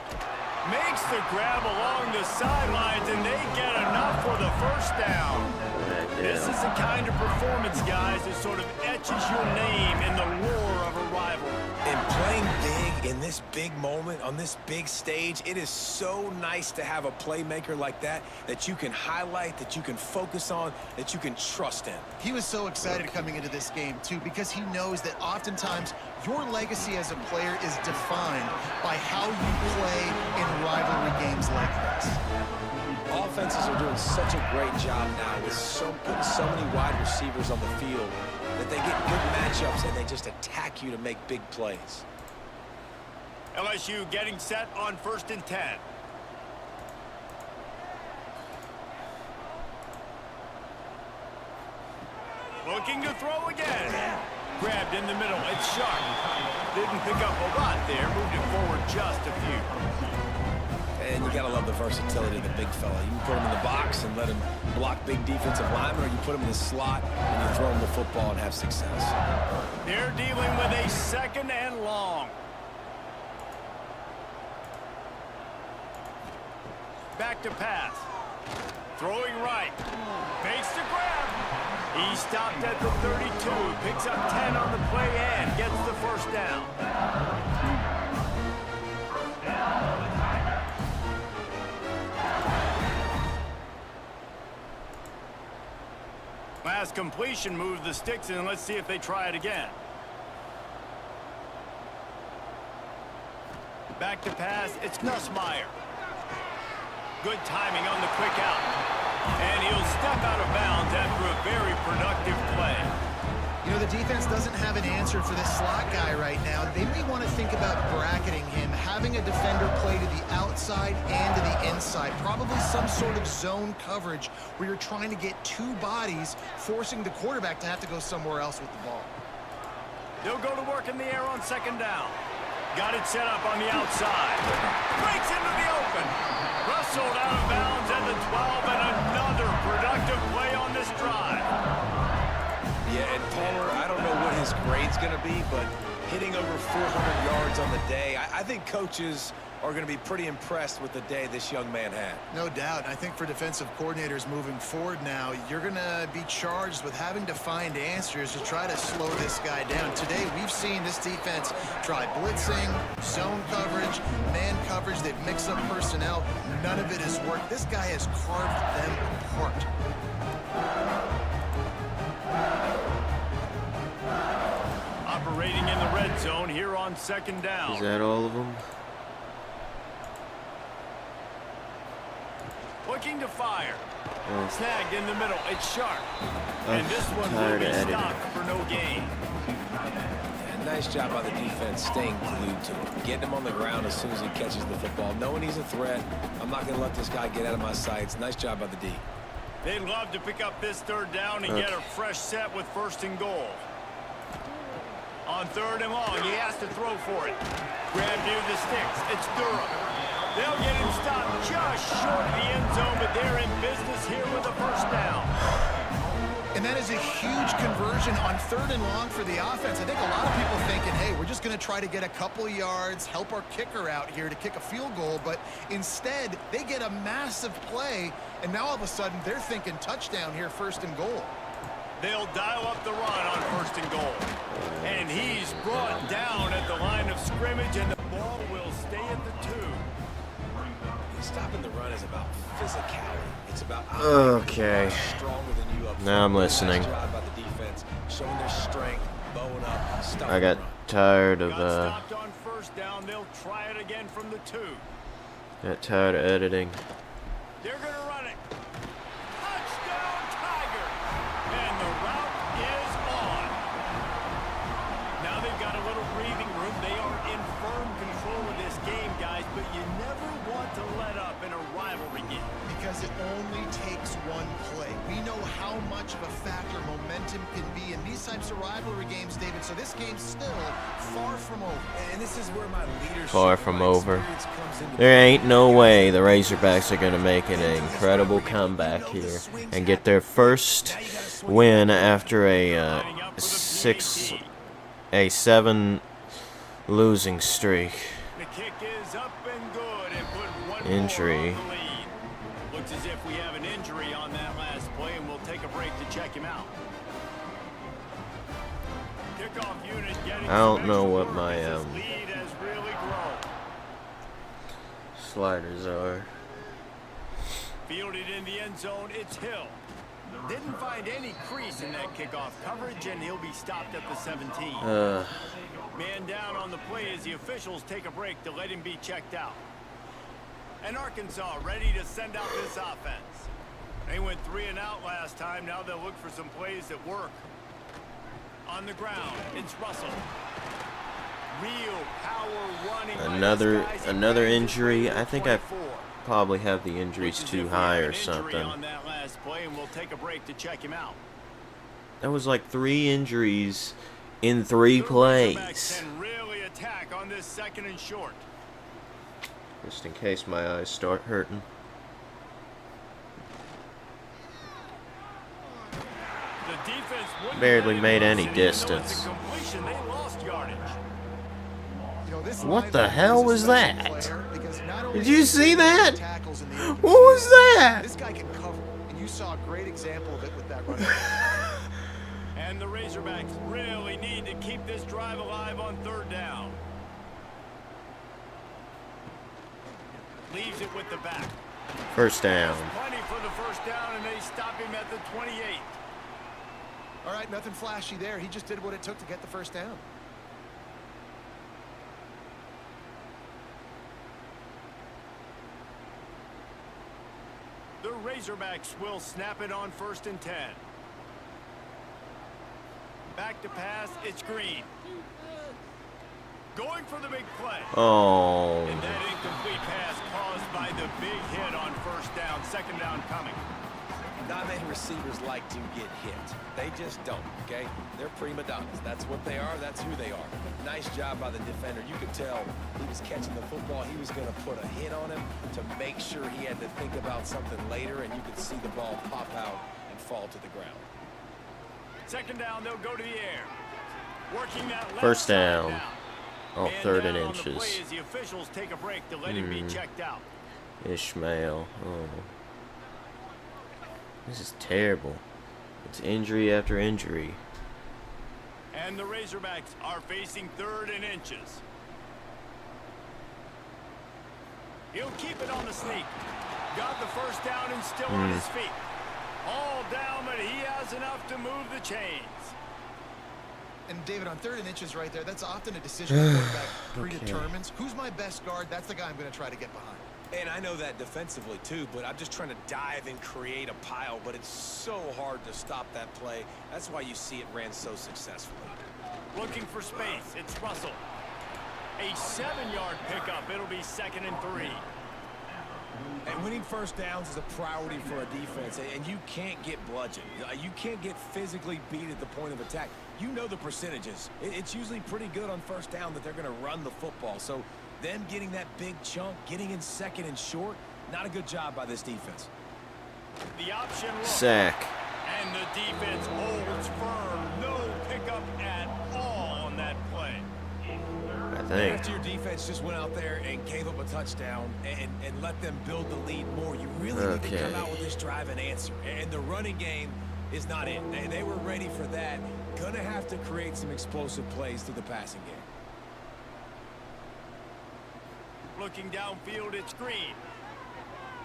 Makes the grab along the sidelines, and they get enough for the first down. This is the kind of performance, guys, that sort of etches your name in the roar of a rival. And playing big in this big moment, on this big stage, it is so nice to have a playmaker like that that you can highlight, that you can focus on, that you can trust in. He was so excited coming into this game, too, because he knows that oftentimes your legacy as a player is defined by how you play in rivalry games like this. Offenses are doing such a great job now with putting so many wide receivers on the field that they get good matchups and they just attack you to make big plays. LSU getting set on 1st and 10. Looking to throw again. Grabbed in the middle. It's Sharp. Didn't pick up a lot there. Moved it forward just a few. And you got to love the versatility of the big fella. You can put him in the box and let him block big defensive linemen, or you put him in the slot and you throw him the football and have success. They're dealing with a 2nd and long. Back to pass. Throwing right. Makes the grab. He stopped at the 32. Picks up 10 on the play and gets the first down. Last completion moved the sticks in. Let's see if they try it again. Back to pass. It's Nussmeier. Good timing on the quick out. And he'll step out of bounds after a very productive play. You know, the defense doesn't have an answer for this slot guy right now. They may want to think about bracketing him, having a defender play to the outside and to the inside. Probably some sort of zone coverage where you're trying to get 2 bodies, forcing the quarterback to have to go somewhere else with the ball. They'll go to work in the air on 2nd down. Got it set up on the outside. Breaks into the open. Rustled out of bounds at the 12, and another productive play on this drive. Yeah, and Palmer, I don't know what his grade's going to be, but hitting over 400 yards on the day, I think coaches are going to be pretty impressed with the day this young man had. No doubt. I think for defensive coordinators moving forward now, you're going to be charged with having to find answers to try to slow this guy down. Today, we've seen this defense try blitzing, zone coverage, man coverage. They've mixed up personnel. None of it has worked. This guy has carved them apart. Operating in the red zone here on 2nd down. Is that all of them? Looking to fire. Oh. Snagged in the middle. It's Sharp. And this one will tired be of editing. stopped for no gain. And nice job by the defense staying glued to him, getting him on the ground as soon as he catches the football, knowing he's a threat. I'm not going to let this guy get out of my sights. Nice job by the D. They'd love to pick up this 3rd down and get a fresh set with 1st and goal. On 3rd and long, he has to throw for it. Grab near the sticks. It's Durham. They'll get him stopped just short of the end zone, but they're in business here with a first down. And that is a huge conversion on 3rd and long for the offense. I think a lot of people thinking, hey, we're just going to try to get a couple yards, help our kicker out here to kick a field goal. But instead, they get a massive play, and now all of a sudden they're thinking touchdown here, 1st and goal. They'll dial up the run on 1st and goal. And he's brought down at the line of scrimmage, and the ball will stay at the 2. Stopping the run is about physicality. It's about okay. Stronger than you up Now I'm listening. Nice job by the defense, showing their strength, bowing up, I got tired of Got stopped on first down, they'll try it again from the 2. Got tired of editing. They're going to run it. Touchdown, Tigers! And the route is on. Now they've got a little breathing room. They are in firm control of this game, guys, but you never want to let up in a rivalry game. Because it only takes one play. We know how much of a factor momentum can be in these types of rivalry games, David, so this game's still far from over. And this is where my leadership Far from my over. experience comes into There ain't no way the Razorbacks are going to make an incredible comeback here and get their first win after a 7 losing streak. The kick is up and good and put one Injury. more on the lead. Looks as if we have an injury on that last play, and we'll take a break to check him out. Kickoff unit getting I don't some know extra what work my as this lead has really grown. sliders are. Fielded in the end zone, it's Hill. Didn't find any crease in that kickoff coverage, and he'll be stopped at the 17. Man down on the play as the officials take a break to let him be checked out. And Arkansas ready to send out this offense. They went 3 and out last time. Now they'll look for some plays that work. On the ground, it's Russell. Real power running. Another injury. I think I probably have the injuries too high or something. On that last play, and we'll take a break to check him out. That was like 3 injuries in 3 plays. Can really attack on this 2nd and short. Just in case my eyes start hurting. The defense Barely made any distance. They lost yardage. What the hell was that? Did you see that? What was that? This guy can cover, and you saw a great example of it with that run. And the Razorbacks really need to keep this drive alive on 3rd down. Leaves it with the back. First down. Plenty for the first down, and they stop him at the 28. All right, nothing flashy there. He just did what it took to get the first down. The Razorbacks will snap it on 1st and 10. Back to pass, it's Green. Going for the big play. Oh. And that incomplete pass caused by the big hit on 1st down. 2nd down coming. Not many receivers like to get hit. They just don't, okay? They're prima donnas. That's what they are. That's who they are. Nice job by the defender. You could tell he was catching the football. He was going to put a hit on him to make sure he had to think about something later, and you could see the ball pop out and fall to the ground. 2nd down, they'll go to the air. Working that left First side down. now. Oh, Man 3rd down and on the play inches. as the officials take a break to let him be checked out. Ishmael. Oh. This is terrible. It's injury after injury. And the Razorbacks are facing 3rd and inches. He'll keep it on the sneak. Got the first down and still on his feet. All down, but he has enough to move the chains. And David, on 3rd and inches right there, that's often a decision the quarterback predetermines. Who's my best guard? That's the guy I'm going to try to get behind. And I know that defensively, too, but I'm just trying to dive and create a pile, but it's so hard to stop that play. That's why you see it ran so successfully. Looking for space. It's Russell. A 7-yard pickup. It'll be 2nd and 3. And winning first downs is a priority for a defense, and you can't get bludgeoned. You can't get physically beat at the point of attack. You know the percentages. It's usually pretty good on 1st down that they're going to run the football. So them getting that big chunk, getting in 2nd and short, not a good job by this defense. The option look. Sack. And the defense holds firm. No pickup at all on that play. I think. After your defense just went out there and gave up a touchdown and let them build the lead more, you really need to come out with this drive and answer. And the running game is not it. They were ready for that. Gonna have to create some explosive plays through the passing game. Looking downfield, it's Green.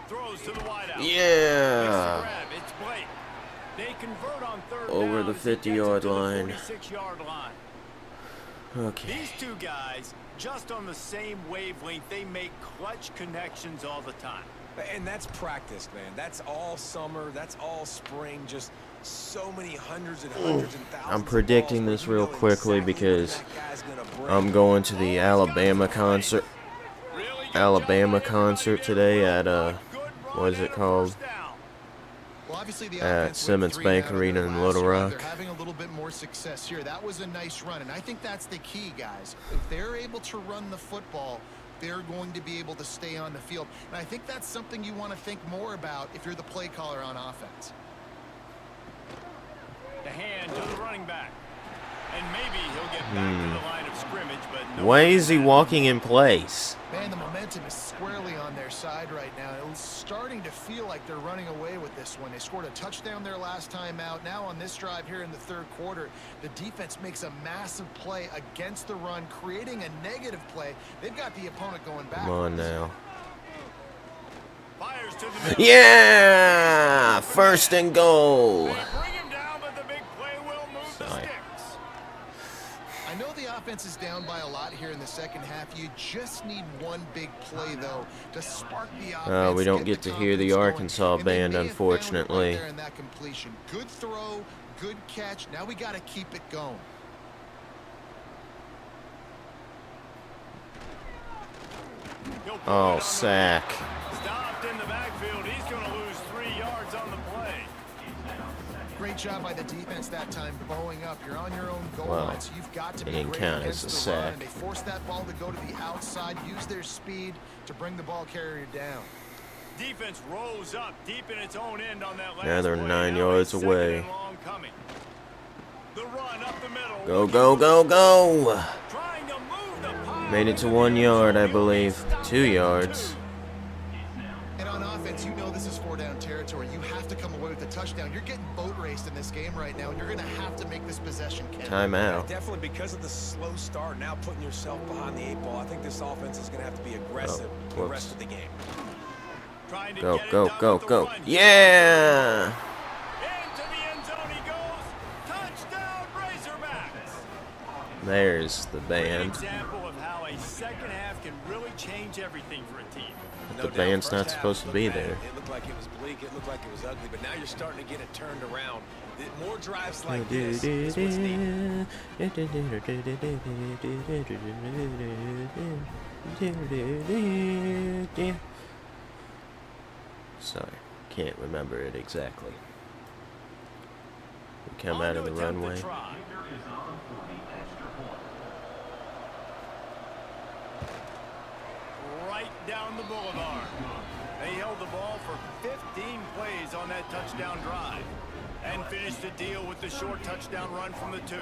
Throws to the wideout. Yeah. Grab, it's Blake. They convert on 3rd Over down the as he gets it 50-yard to the line. 46-yard line. Okay. These two guys, just on the same wavelength, they make clutch connections all the time. And that's practice, man. That's all summer. That's all spring. Just so many hundreds and hundreds and thousands. I'm predicting this real quickly because I'm going to the Alabama concert. Today at what is it called? Well, obviously the At offense Simmons Bank Arena in Little Rock. They're having a little bit more success here. That was a nice run, and I think that's the key, guys. If they're able to run the football, they're going to be able to stay on the field. And I think that's something you want to think more about if you're the play caller on offense. The hand to the running back. And maybe he'll get back to the line of scrimmage, but no. Why is he walking in place? Man, the momentum is squarely on their side right now. It's starting to feel like they're running away with this one. They scored a touchdown their last time out. Now on this drive here in the third quarter, the defense makes a massive play against the run, creating a negative play. They've got the opponent going back. Come on now. Fires to the middle. Yeah! First and goal. They bring him down, but the big play will move the sticks. I know the offense is down by a lot here in the second half. You just need one big play, though, to spark the offense. We don't get to hear the Arkansas band, unfortunately. Right that completion. Good throw, good catch. Now we got to keep it going. Oh, sack. Stopped in the backfield. He's going to lose 3 yards on the play. Great job by the defense that time, bowing up. You're on your own goal line, so you've got to be didn't great count against as a the run. sack. And they force that ball to go to the outside, use their speed to bring the ball carrier down. Defense rose up deep in its own end on that last Now they're play. 9 Now yards it's second away. and long coming. The run up the middle. Go, go, go, go! Trying to move the pile. Made it to 1 yard, I believe. 2 yards. And on offense, you know this is 4-down territory. You have to come away with a touchdown. You're getting boat raced in this game right now, and you're going to have to make this possession count. Timeout. Definitely because of the slow start, now putting yourself behind the 8 ball. I think this offense is going to have to be aggressive the rest of the game. Trying to Go, get it go, done go, with the go. run. Yeah! Into the end zone he goes. Touchdown, Razorbacks. There's the An band. example of how a second half can really change everything for a team. The band's not supposed to be there. It looked like it was bleak. It looked like it was ugly. But now you're starting to get it turned around. More drives like this is what's needed. Sorry, can't remember it exactly. We come out of the runway. Right down the boulevard. They held the ball for 15 plays on that touchdown drive and finished the deal with the short touchdown run from the 2.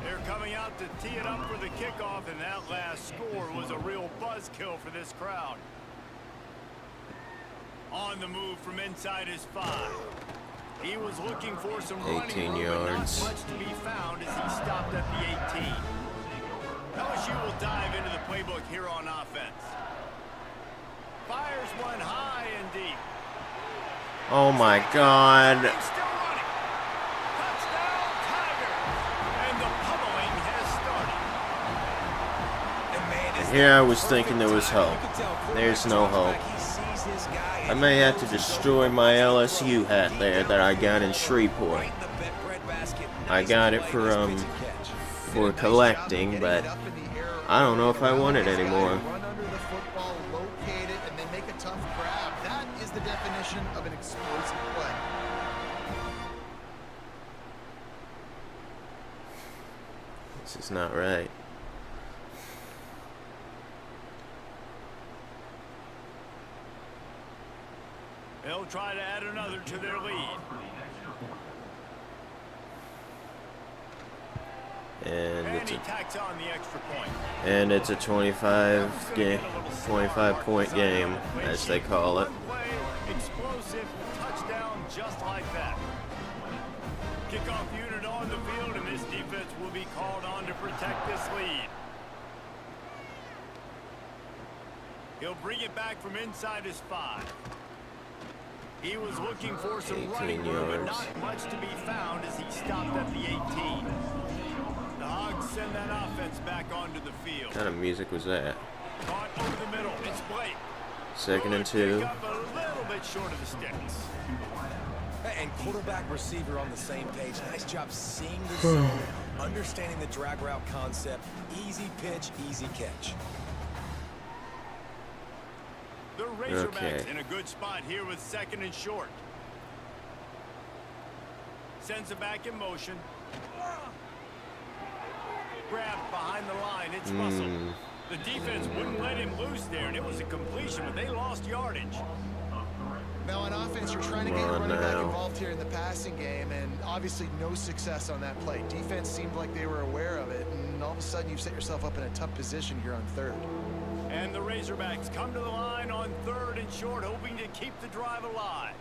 They're coming out to tee it up for the kickoff, and that last score was a real buzzkill for this crowd. On the move from inside his 5. He was looking for some 18 running room, but yards. not much to be found as he stopped at the 18. LSU will dive into the playbook here on offense. Fires one high and deep. Oh my God. He's still running. Touchdown, Tigers. And the pummeling has started. Here I was thinking there was hope. There's no hope. I may have to destroy my LSU hat there that I got in Shreveport. I got it for collecting, but I don't know if I want it anymore. Run under the football, locate it, and then make a tough grab. That is the definition of an explosive play. This is not right. They'll try to add another to their lead. And he tacks on the extra point. And it's a 25-point game, as they call it. Explosive touchdown just like that. Kickoff unit on the field, and this defense will be called on to protect this lead. He'll bring it back from inside his 5. He was looking for some 18 running room, but yards. not much to be found as he stopped at the 18. The Hogs send that offense back onto the field. What kind of music was that? Caught over the middle. It's Blake. 2nd and Pick 2. up a little bit short of the sticks. And quarterback, receiver on the same page. Nice job seeing the zone, understanding the drag route concept. Easy pitch, easy catch. The Razorbacks Okay. in a good spot here with 2nd and short. Sends it back in motion. Grabbed behind the line. It's Russell. The defense wouldn't let him loose there, and it was a completion, but they lost yardage. Now on offense, you're trying to get your running back involved here in the passing game, and obviously no success on that play. Defense seemed like they were aware of it, and all of a sudden you've set yourself up in a tough position here on 3rd. And the Razorbacks come to the line on 3rd and short, hoping to keep the drive alive.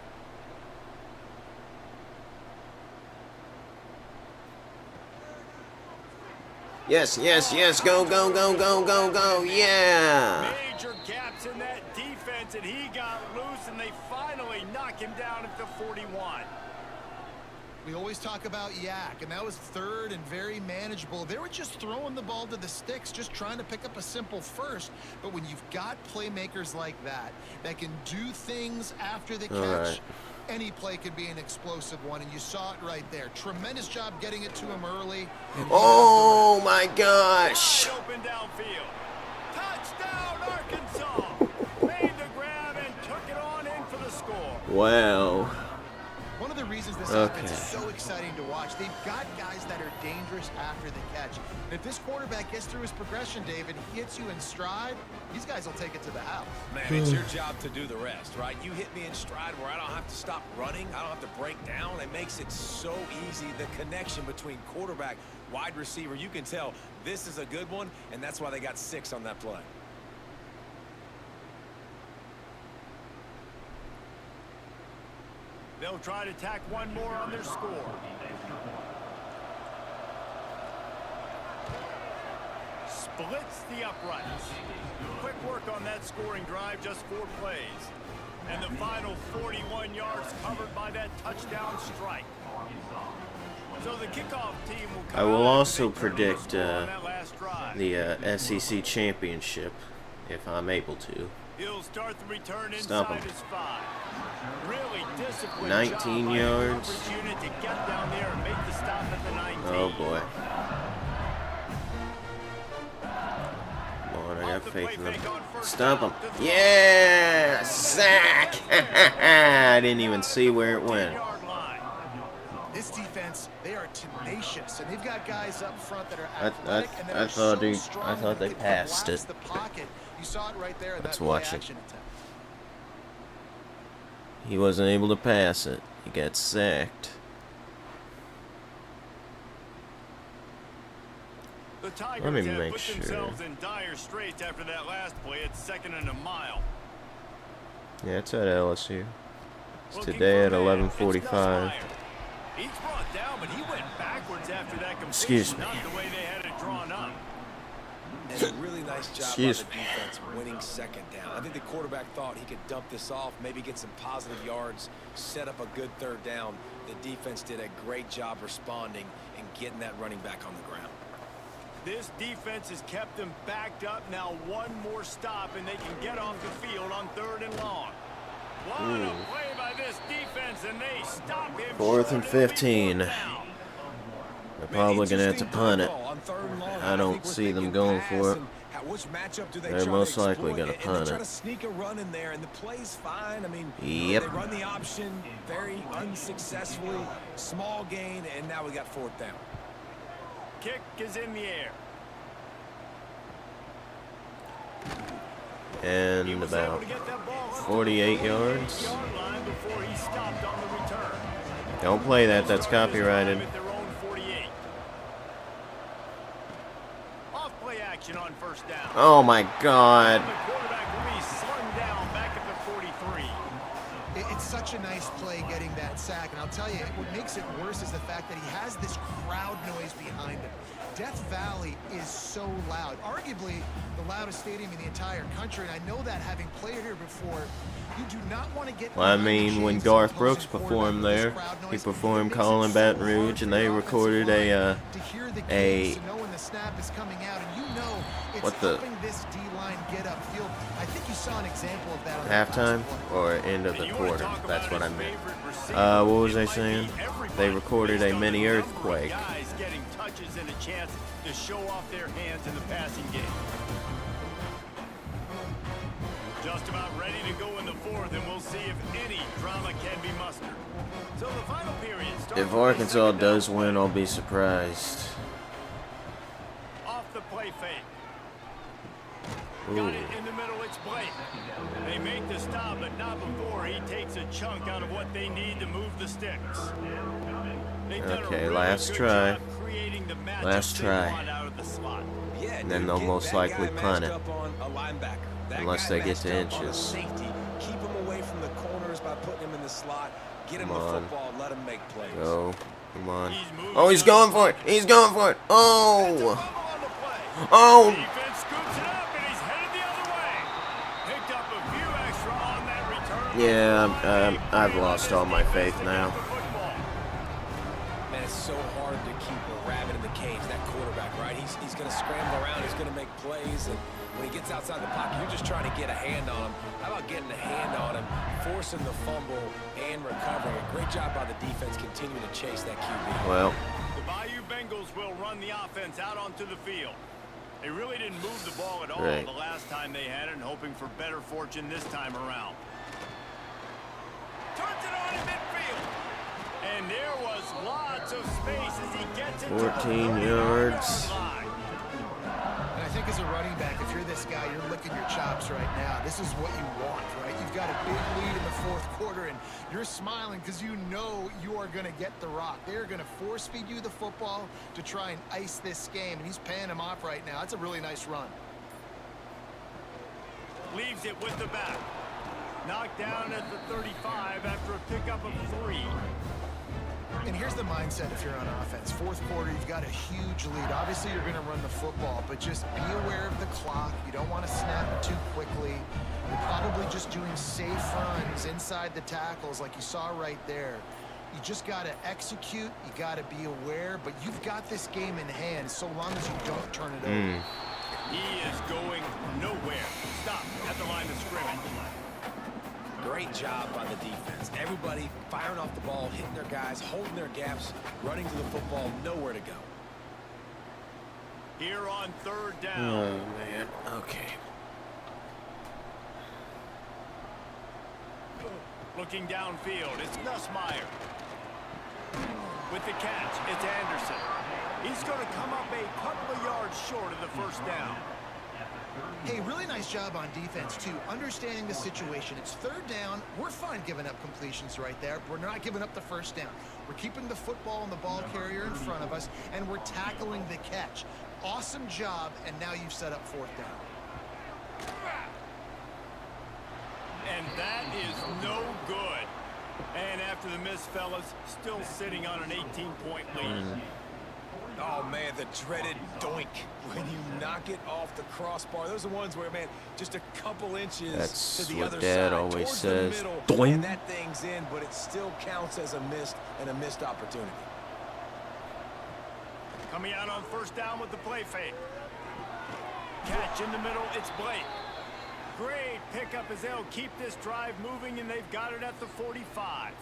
Yes, yes, yes. Go, go, go, go, go, go. Yeah. Major gaps in that defense, and he got loose, and they finally knock him down at the 41. We always talk about Yak, and that was 3rd and very manageable. They were just throwing the ball to the sticks, just trying to pick up a simple first. But when you've got playmakers like that can do things after the catch, any play could be an explosive one, and you saw it right there. Tremendous job getting it to him early. Oh my gosh. Wide open downfield. Touchdown, Arkansas. Made the grab and took it on in for the score. Wow. One of the reasons this offense is so exciting to watch, they've got guys that are dangerous after the catch. And if this quarterback gets through his progression, David, he hits you in stride, these guys will take it to the house. Man, it's your job to do the rest, right? You hit me in stride where I don't have to stop running. I don't have to break down. It makes it so easy. The connection between quarterback, wide receiver, you can tell this is a good one, and that's why they got 6 on that play. They'll try to tack one more on their score. Splits the uprights. Quick work on that scoring drive, just 4 plays. And the final 41 yards covered by that touchdown strike. So the kickoff team will come I will out also and turn predict the score on that last drive. the SEC championship, if I'm able to. He'll start the return Stop inside him. his 5. Really disciplined 19 job by the yards. coverage unit to get down there and make the stop at the 19. Oh boy. Come on, I got faith in them. Stop him. Yeah! Sack! I didn't even see where it went. This defense, they are tenacious, and they've got guys up front that are athletic and that I are thought so they- strong I thought that they can passed collapse it. the pocket. You saw it right there in Let's that watch it. play-action attempt. He wasn't able to pass it. He got sacked. The Tigers Let me have make put sure. themselves in dire straits after that last play. It's 2nd and a mile. Yeah, it's at LSU. It's Looking today at for a man. 11:45. It's Nussmeier. He's brought down, but he went backwards after that completion. Excuse me. Not the way they had it drawn up. And a really nice job Excuse by the defense winning 2nd down. I think the quarterback thought he could dump this off, maybe get some positive yards, set up a good 3rd down. The defense did a great job responding and getting that running back on the ground. This defense has kept them backed up. Now one more stop, and they can get off the field on 3rd and long. What a play by this defense, and they stop him. 4th and 15. They're probably going to have to punt it. I don't see them going for it. Which matchup do they They're try most to likely exploit? gonna And punt they try it. to sneak a run in there, and the play's fine. I mean, Yep. they run the option very unsuccessfully, small gain, and now we got 4th down. Kick is in the air. And about 48 yards. Before he stopped on the return. Don't play that. That's copyrighted. At their own 48. Off play action on 1st down. Oh my God. The quarterback will be slung down back at the 43. It's such a nice play getting that sack, and I'll tell you, what makes it worse is the fact that he has this crowd noise behind him. Death Valley is so loud. Arguably the loudest stadium in the entire country. And I know that having played here before, you do not want to get... Well, I mean, when Garth Brooks performed there, he performed Calling Baton Rouge, and they recorded halftime or end of the quarter. That's what I meant. What was I saying? They recorded a mini earthquake. Guys getting touches and a chance to show off their hands in the passing game. Just about ready to go in the fourth, and we'll see if any drama can be mustered. So the final period starts. If Arkansas does win, I'll be surprised. Off the play fake. Ooh. Got it in the middle, it's Blake. They make the stop, but not before he takes a chunk out of what they need to move the sticks. Okay, last try. Last try. And then they'll most likely punt it. Unless they get to inches. Keep him away from the corners by putting him in the slot. Get him the football, let him make plays. Go. Come on. Oh, he's going for it. He's going for it. Oh. Oh. Defense scoops it up, and he's headed the other way. Picked up a few extra on that return. Yeah, I've lost all my faith now. Man, it's so hard to keep a rabbit in the cage, that quarterback, right? He's going to scramble around, he's going to make plays, and when he gets outside the pocket, you're just trying to get a hand on him. How about getting a hand on him, forcing the fumble, and recovering? A great job by the defense continuing to chase that QB. Well, The Bayou Bengals will run the offense out onto the field. They really didn't move the ball at all the last time they had it, and hoping for better fortune this time around. Turns it on in midfield. And there was lots of space as he gets it 14 yards. And I think as a running back, if you're this guy, you're licking your chops right now. This is what you want, right? You've got a big lead in the fourth quarter, and you're smiling because you know you are going to get the rock. They're going to force feed you the football to try and ice this game, and he's paying him off right now. That's a really nice run. Leaves it with the back. Knocked down at the 35 after a pickup of 3. And here's the mindset if you're on offense. Fourth quarter, you've got a huge lead. Obviously, you're going to run the football, but just be aware of the clock. You don't want to snap it too quickly. You're probably just doing safe runs inside the tackles like you saw right there. You just got to execute. You got to be aware, but you've got this game in hand so long as you don't turn it over. He is going nowhere. Stop at the line of scrimmage. Great job by the defense. Everybody firing off the ball, hitting their guys, holding their gaps, running to the football, nowhere to go. Here on third down. Oh, man. Okay. Looking downfield, it's Nussmeier. With the catch, it's Anderson. He's going to come up a couple of yards short of the first down. Hey, really nice job on defense, too. Understanding the situation. It's third down. We're fine giving up completions right there. We're not giving up the first down. We're keeping the football and the ball carrier in front of us, and we're tackling the catch. Awesome job, and now you've set up fourth down. And that is no good. And after the miss, fellas, still sitting on an 18-point lead. Oh, man, the dreaded doink when you knock it off the crossbar. Those are the ones where, man, just a couple inches That's to the what other Dad side, always towards says. the middle, Doink. and that thing's in, but it still counts as a missed opportunity. Coming out on first down with the play fake. Catch in the middle, it's Blake. Great pickup as they'll keep this drive moving, and they've got it at the 45.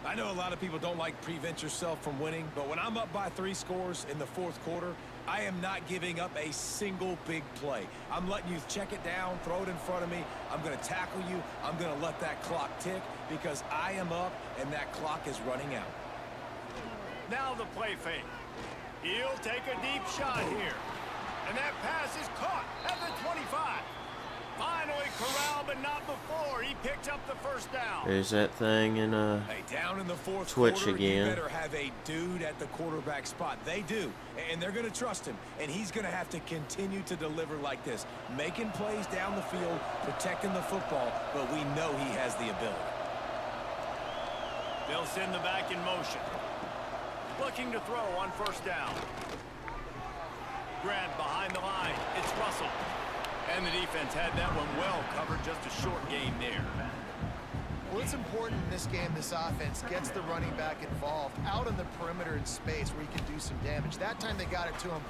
I know a lot of people don't like prevent yourself from winning, but when I'm up by 3 scores in the fourth quarter, I am not giving up a single big play. I'm letting you check it down, throw it in front of me. I'm going to tackle you. I'm going to let that clock tick because I am up and that clock is running out. Now the play fake. He'll take a deep shot here. And that pass is caught at the 25. Finally corralled, but not before. He picked up the first down. There's that thing in Hey, down in the fourth Twitch quarter, again. You better have a dude at the quarterback spot. They do, and they're going to trust him, and he's going to have to continue to deliver like this, making plays down the field, protecting the football, but we know he has the ability. They'll send the back in motion. Looking to throw on first down. grab behind the line. It's Russell. And the defense had that one well covered. Just a short gain there. Well, it's important in this game, this offense gets the running back involved out on the perimeter in space where he can do some damage. That time they got it to him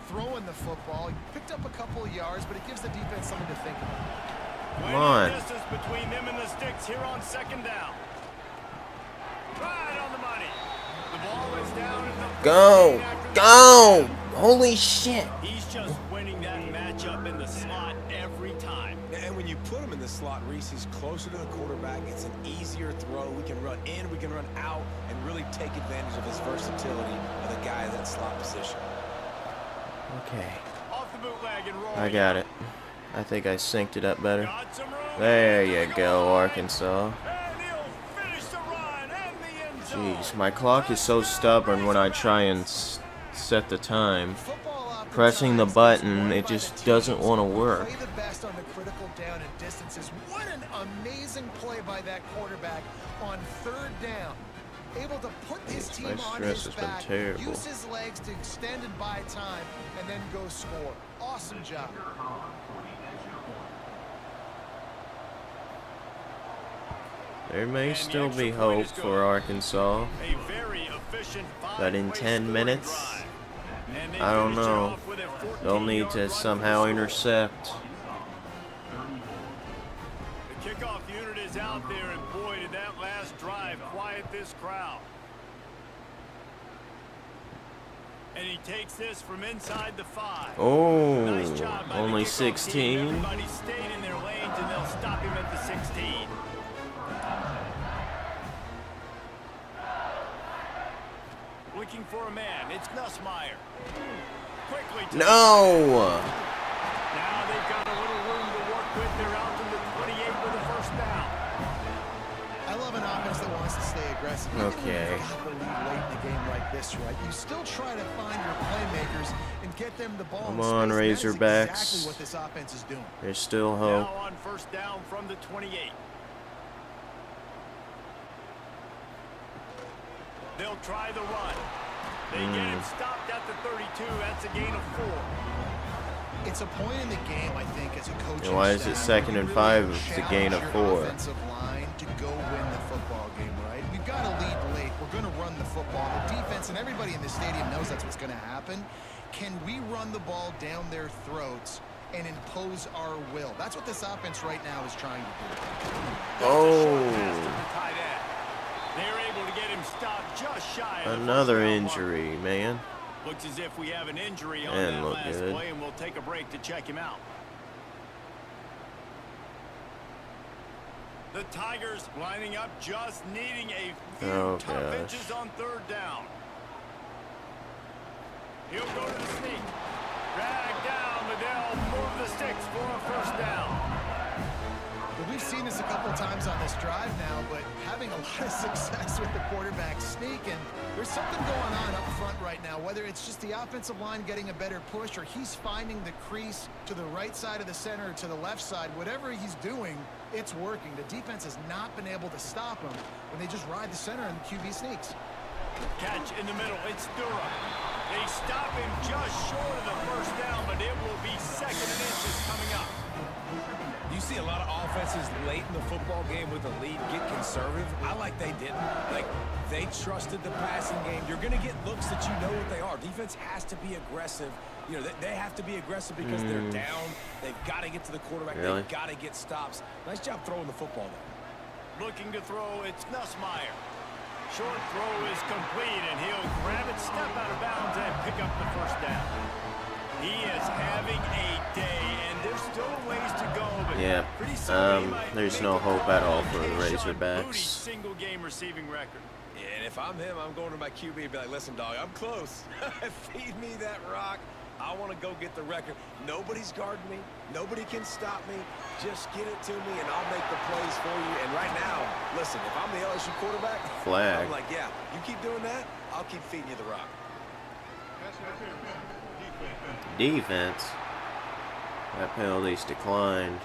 throwing the football. He picked up a couple of yards, but it gives the defense something to think about. Come on. Distance between them and the sticks here on second down. Right on the money. The ball is down. Go! Go! Holy shit! He's just winning that matchup in the slot every time. And when you put him in the slot, Reese, he's closer to the quarterback. It's an easier throw. We can run in, we can run out, and really take advantage of his versatility of the guy in that slot position. Okay. Off the bootleg and roll. I got it. I think I synced it up better. There you go, Arkansas. Jeez, my clock is so stubborn when I try and set the time. Pressing the button, it just doesn't want to work. Play the best on the critical down and distances. What an amazing play by that quarterback on third down. Able to put his team on his back, use his legs to extend and buy time, and then go score. Awesome job. There may still be hope for Arkansas, but in 10 minutes, I don't know. They'll need to somehow intercept. The kickoff unit is out there, and boy, did that last drive quiet this crowd. And he takes this from inside the 5. Oh, Nice job by the only kickoff 16. team. Everybody stayed in their lanes, and they'll stop him at the 16. Looking for a man. It's Nussmeier. Quickly to No! now they've got a little room to work with. They're out to the 28 with a first down. I love an offense that wants to stay aggressive. Okay. Even when you've got the lead late in the game like this, right? You still try to find your playmakers and get them the ball. Come in on, space. That is Razorbacks. exactly what this offense is doing. There's still hope. Now on first down from the 28. They'll try the run. They get him stopped at the 32. That's a gain of 4. It's a point in the game, I think, as a coach. And why is it second and 5 if it's a gain of 4? Offensive line to go win the football game, right? We've got to lead late. We're going to run the football. The defense and everybody in the stadium knows that's what's going to happen. Can we run the ball down their throats and impose our will? That's what this offense right now is trying to do. Oh. They're able to get him stopped just shy of Another injury, man. Looks as if we have an injury on Didn't that look last good. play, and we'll take a break to check him out. The Tigers lining up, just needing a few tough inches on third down. He'll go to the sneak. Drag down, but they'll move the sticks for a first down. Well, we've seen this a couple times on this drive now, but having a lot of success with the quarterback sneak, and there's something going on up front right now, whether it's just the offensive line getting a better push or he's finding the crease to the right side of the center or to the left side. Whatever he's doing, it's working. The defense has not been able to stop him when they just ride the center and the QB sneaks. Catch in the middle. It's Durham. They stop him just short of the first down, but it will be second and inches coming up. You see a lot of offenses late in the football game with a lead get conservative. I like they didn't. Like, they trusted the passing game. You're going to get looks that you know what they are. Defense has to be aggressive. You know, they have to be aggressive because they're down. They've got to get to the quarterback. Really? They've got to get stops. Nice job throwing the football there. Looking to throw, it's Nussmeier. Short throw is complete, and he'll grab it, step out of bounds, and pick up the first down. He is having a day, and there's still a ways to go. But pretty soon he might there's make no it hope at all for the Big Sean Razorbacks. Booty's single-game receiving record. Yeah, and if I'm him, I'm going to my QB and be like, listen, dog, I'm close. Feed me that rock. I want to go get the record. Nobody's guarding me. Nobody can stop me. Just get it to me, and I'll make the plays for you. And right now, listen, if I'm the LSU quarterback, Flag. I'm like, yeah, you keep doing that, I'll keep feeding you the rock. Defense. That penalty's declined.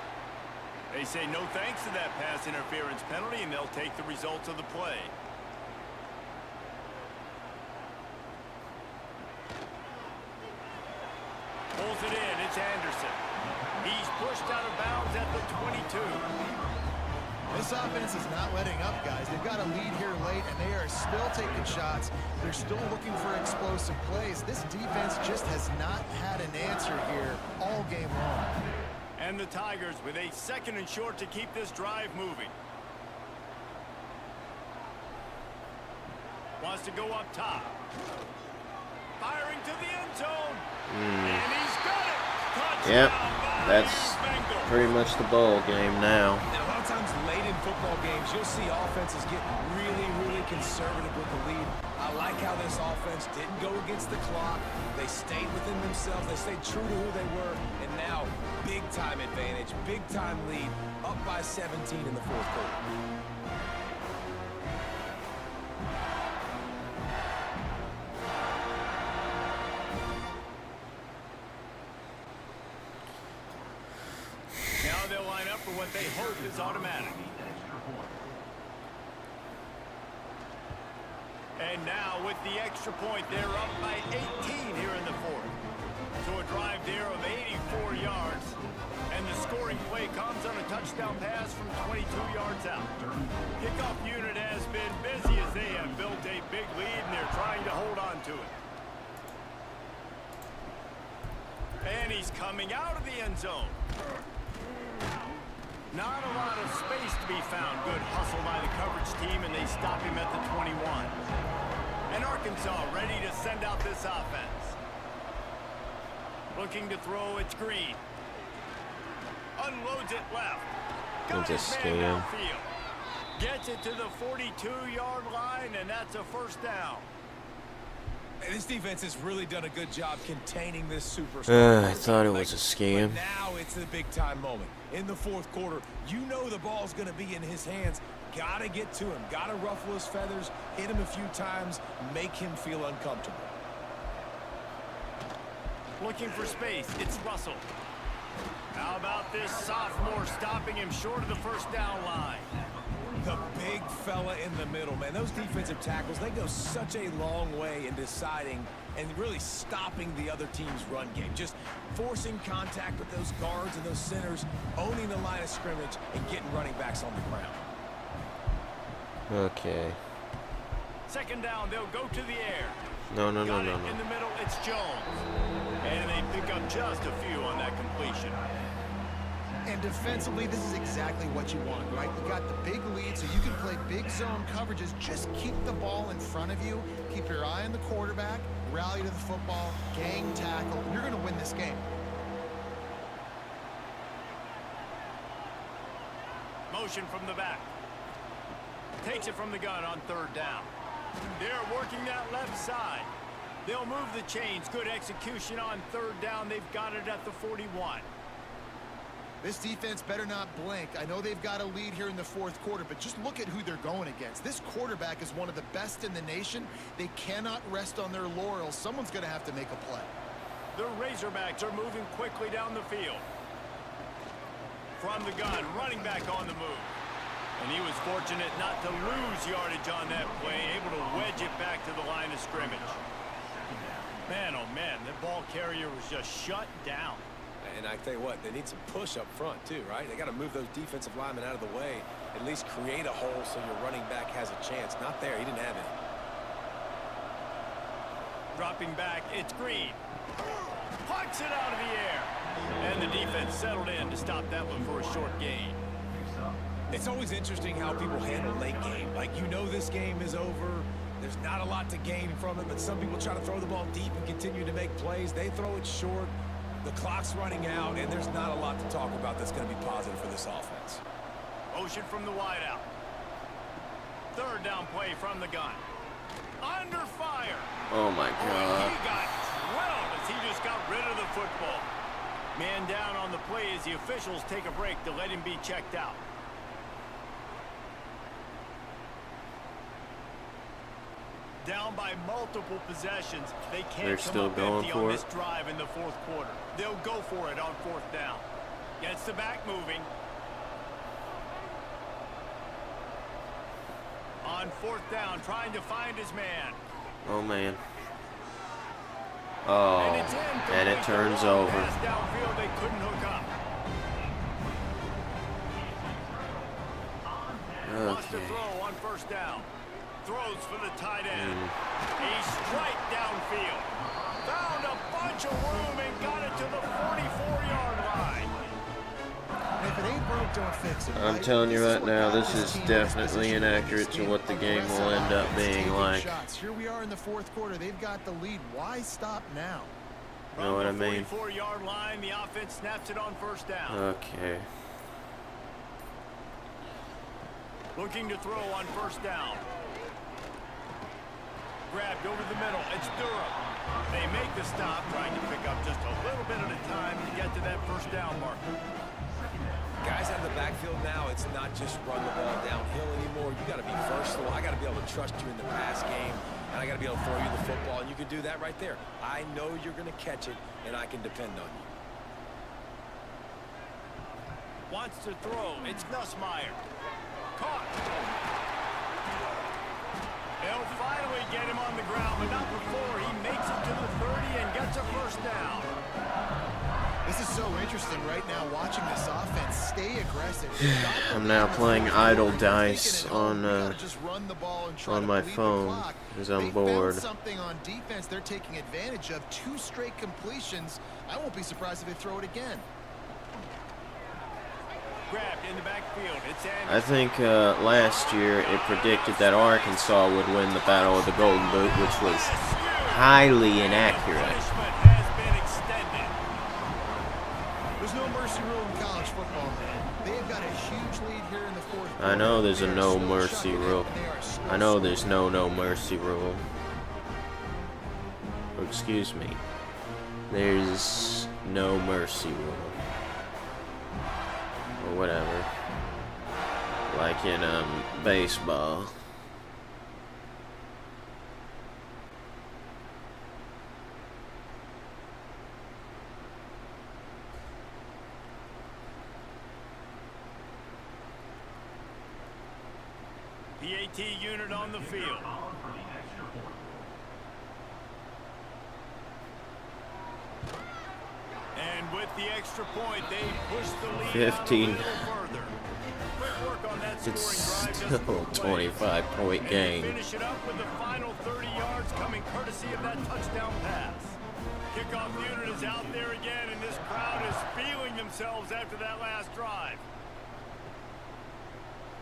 They say no thanks to that pass interference penalty, and they'll take the results of the play. Pulls it in. It's Anderson. He's pushed out of bounds at the 22. This offense is not letting up, guys. They've got a lead here late, and they are still taking shots. They're still looking for explosive plays. This defense just has not had an answer here all game long. And the Tigers with a 2nd and short to keep this drive moving. Wants to go up top. Firing to the end zone. And he's got it. Touchdown. Yep, that's pretty much the ball game now. And a lot of times late in football games, you'll see offenses get really, really conservative with the lead. I like how this offense didn't go against the clock. They stayed within themselves. They stayed true to who they were. And now, big-time advantage, big-time lead, up by 17 in the 4th quarter. Now they'll line up for what they hope is automatic. And now with the extra point, they're up by 18 here in the 4th. So a drive there of 84 yards. And the scoring play comes on a touchdown pass from 22 yards out. Kickoff unit has been busy as they have built a big lead and they're trying to hold on to it. And he's coming out of the end zone. Not a lot of space to be found. Good hustle by the coverage team, and they stop him at the 21. And Arkansas ready to send out this offense. Looking to throw, it's Green. Unloads it left. Got It's a his man scam. downfield. Gets it to the 42-yard line, and that's a 1st down. And this defense has really done a good job containing this superstar. I thought it was a scam. But now it's the big-time moment. In the 4th quarter, you know the ball's going to be in his hands. Got to get to him. Got to ruffle his feathers, hit him a few times, make him feel uncomfortable. Looking for space. It's Russell. How about this sophomore stopping him short of the 1st down line? The big fella in the middle, man. Those defensive tackles, they go such a long way in deciding and really stopping the other team's run game. Just forcing contact with those guards and those centers, owning the line of scrimmage, and getting running backs on the ground. Okay. 2nd down, they'll go to the air. No. In the middle, it's Jones. And they pick up just a few on that completion. And defensively, this is exactly what you want, right? You got the big lead, so you can play big zone coverages. Just keep the ball in front of you. Keep your eye on the quarterback. Rally to the football. Gang tackle. You're going to win this game. Motion from the back. Takes it from the gun on 3rd down. They're working that left side. They'll move the chains. Good execution on 3rd down. They've got it at the 41. This defense better not blink. I know they've got a lead here in the 4th quarter, but just look at who they're going against. This quarterback is one of the best in the nation. They cannot rest on their laurels. Someone's going to have to make a play. The Razorbacks are moving quickly down the field. From the gun, running back on the move. And he was fortunate not to lose yardage on that play, able to wedge it back to the line of scrimmage. Man, oh man, the ball carrier was just shut down. And I tell you what, they need some push up front too, right? They got to move those defensive linemen out of the way, at least create a hole so your running back has a chance. Not there, he didn't have it. Dropping back, it's Green. Plucks it out of the air. And the defense settled in to stop that one for a short gain. It's always interesting how people handle late game. Like, you know this game is over. There's not a lot to gain from it, but some people try to throw the ball deep and continue to make plays. They throw it short. The clock's running out, and there's not a lot to talk about that's going to be positive for this offense. Motion from the wideout. 3rd down play from the gun. Under fire. Oh my Boy, God. he got drilled as he just got rid of the football. Man down on the play as the officials take a break to let him be checked out. Down by multiple possessions. They can't They're come still up going empty for on it. this drive in the 4th quarter. They'll go for it on 4th down. Gets the back moving. On 4th down, trying to find his man. Oh man. Oh, And it's in. and it turns over. Pass downfield, they couldn't hook up. Wants to Okay. throw on first down. Throws for the tight end. A strike downfield. Found a bunch of room and got it to the 44-yard line. If it ain't broke, don't fix it. I'm right? telling you This right what now, got this this is team definitely in this inaccurate to game. what the game will end up Aggressive being offense, like. taking shots. Here we are in the fourth quarter. They've got the lead. Why stop now? Know what I mean? 44-yard line, the offense snaps it on first down. Okay. Looking to throw on first down. Grabbed over the middle. It's Durham. They make the stop, trying to pick up just a little bit at a time to get to that first down marker. Guys out of the backfield now, it's not just run the ball downhill anymore. You got to be versatile. I got to be able to trust you in the pass game, and I got to be able to throw you the football, and you can do that right there. I know you're going to catch it, and I can depend on you. Wants to throw. It's Nussmeier. Caught. They'll finally get him on the ground, but not before he makes it to the 30 and gets a first down. This is so interesting right now, watching this offense stay aggressive. I'm now playing idle dice on my my phone as I'm bored. Something on defense they're taking advantage of. 2 straight completions. I won't be surprised if they throw it again. Grabbed in the backfield. It's I think last year it predicted that Arkansas would win the Battle of the Golden Boot, which was highly inaccurate. Punishment has been extended. There's no mercy rule in college football, man. They've got a huge lead here in the fourth quarter. I know there's a They are no still mercy chucking it, rule. and they are still I know scoring. there's no mercy rule. Excuse me. There's no mercy rule. Or whatever. Like in baseball. PAT unit on the field. And with the extra point, they push the lead 15. out a little further. Quick work on that It's scoring drive, just still a little a play. 25-point And game. they finish it up with the final 30 yards coming courtesy of that touchdown pass. Kickoff unit is out there again, and this crowd is feeling themselves after that last drive.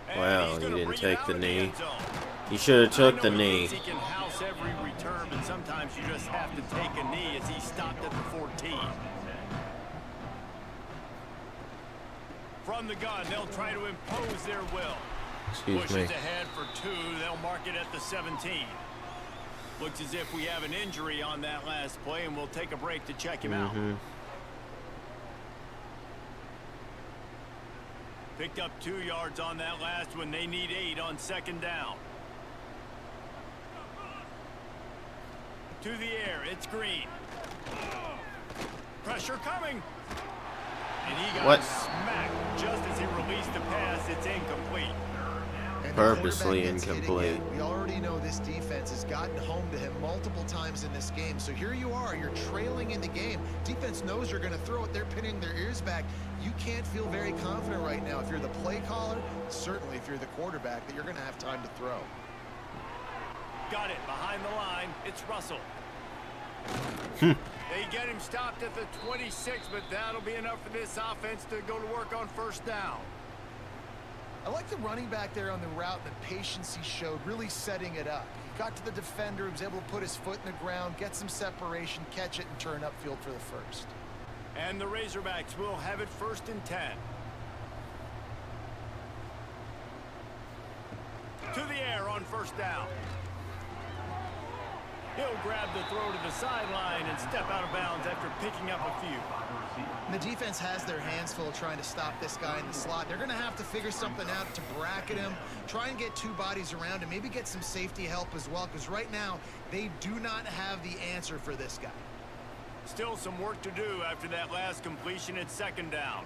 And Wow, he's he gonna didn't bring it take out the of knee. end zone. He should have took the I know he knee. thinks he can house every return, but sometimes you just have to take a knee as he stopped at the 14. From the gun, they'll try to impose their will. Excuse Pushes me. ahead for 2. They'll mark it at the 17. Looks as if we have an injury on that last play, and we'll take a break to check him out. Picked up 2 yards on that last one. They need 8 on second down. To the air, it's Green. Pressure coming. And he got What? smacked just as he released the pass. It's incomplete. And the Purposely quarterback gets hit incomplete. again. We already know this defense has gotten home to him multiple times in this game. So here you are, you're trailing in the game. Defense knows you're going to throw it. They're pinning their ears back. You can't feel very confident right now if you're the play caller, certainly if you're the quarterback, that you're going to have time to throw. Got it behind the line. It's Russell. They get him stopped at the 26, but that'll be enough for this offense to go to work on first down. I like the running back there on the route and the patience he showed, really setting it up. He got to the defender, he was able to put his foot in the ground, get some separation, catch it, and turn upfield for the first. And the Razorbacks will have it 1st and 10. To the air on first down. He'll grab the throw to the sideline and step out of bounds after picking up a few. And the defense has their hands full trying to stop this guy in the slot. They're going to have to figure something out to bracket him, try and get 2 bodies around him, maybe get some safety help as well, because right now they do not have the answer for this guy. Still some work to do after that last completion at second down.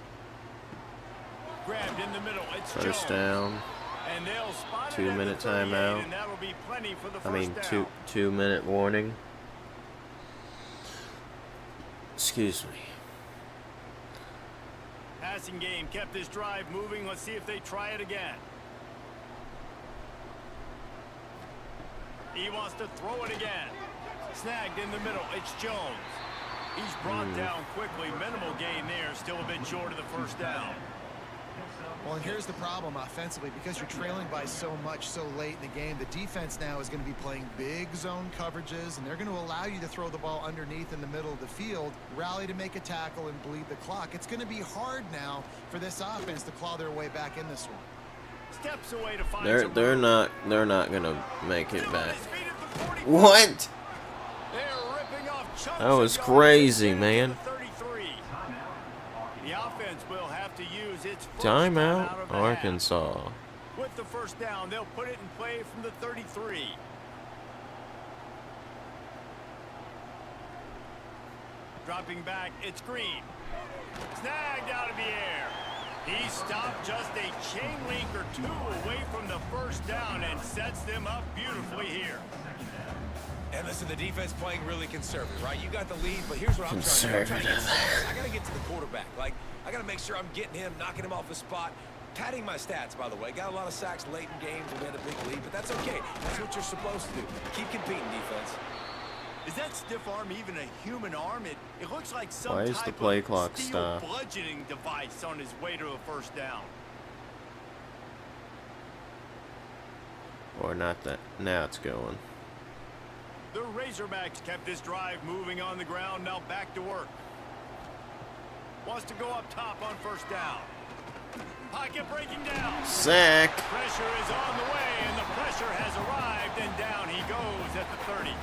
Grabbed in the middle. It's First Jones. down. And they'll spot it 2-minute at the 38, timeout. and that'll be plenty for the I mean, first down. 2-minute warning. Excuse me. Passing game kept this drive moving. Let's see if they try it again. He wants to throw it again. Snagged in the middle. It's Jones. He's brought down quickly. Minimal gain there. Still a bit short of the first down. Well, and here's the problem offensively. Because you're trailing by so much so late in the game, the defense now is going to be playing big zone coverages, and they're going to allow you to throw the ball underneath in the middle of the field, rally to make a tackle, and bleed the clock. It's going to be hard now for this offense to claw their way back in this one. Steps away to find They're not gonna make it back. What? That was crazy, man. The offense will have to use its first Timeout, of the Arkansas. half. With the first down, they'll put it in play from the 33. Dropping back, it's Green. Snagged out of the air. He stopped just a chain link or two away from the first down and sets them up beautifully here. And listen, the defense playing really conservative, right? You got the lead, but here's what I'm trying to do. I got to get to the quarterback. Like, I got to make sure I'm getting him, knocking him off the spot. Padding my stats, by the way. Got a lot of sacks late in games and we had a big lead, but that's okay. That's what you're supposed to do. Keep competing, defense. Is that stiff arm even a human arm? It looks like some Why is type the play of clock steel stop? bludgeoning device on his way to a first down. Or not that. Now it's going. The Razorbacks kept this drive moving on the ground. Now back to work. Wants to go up top on first down. Pocket breaking down. Sack. Pressure is on the way, and the pressure has arrived, and down he goes at the 30.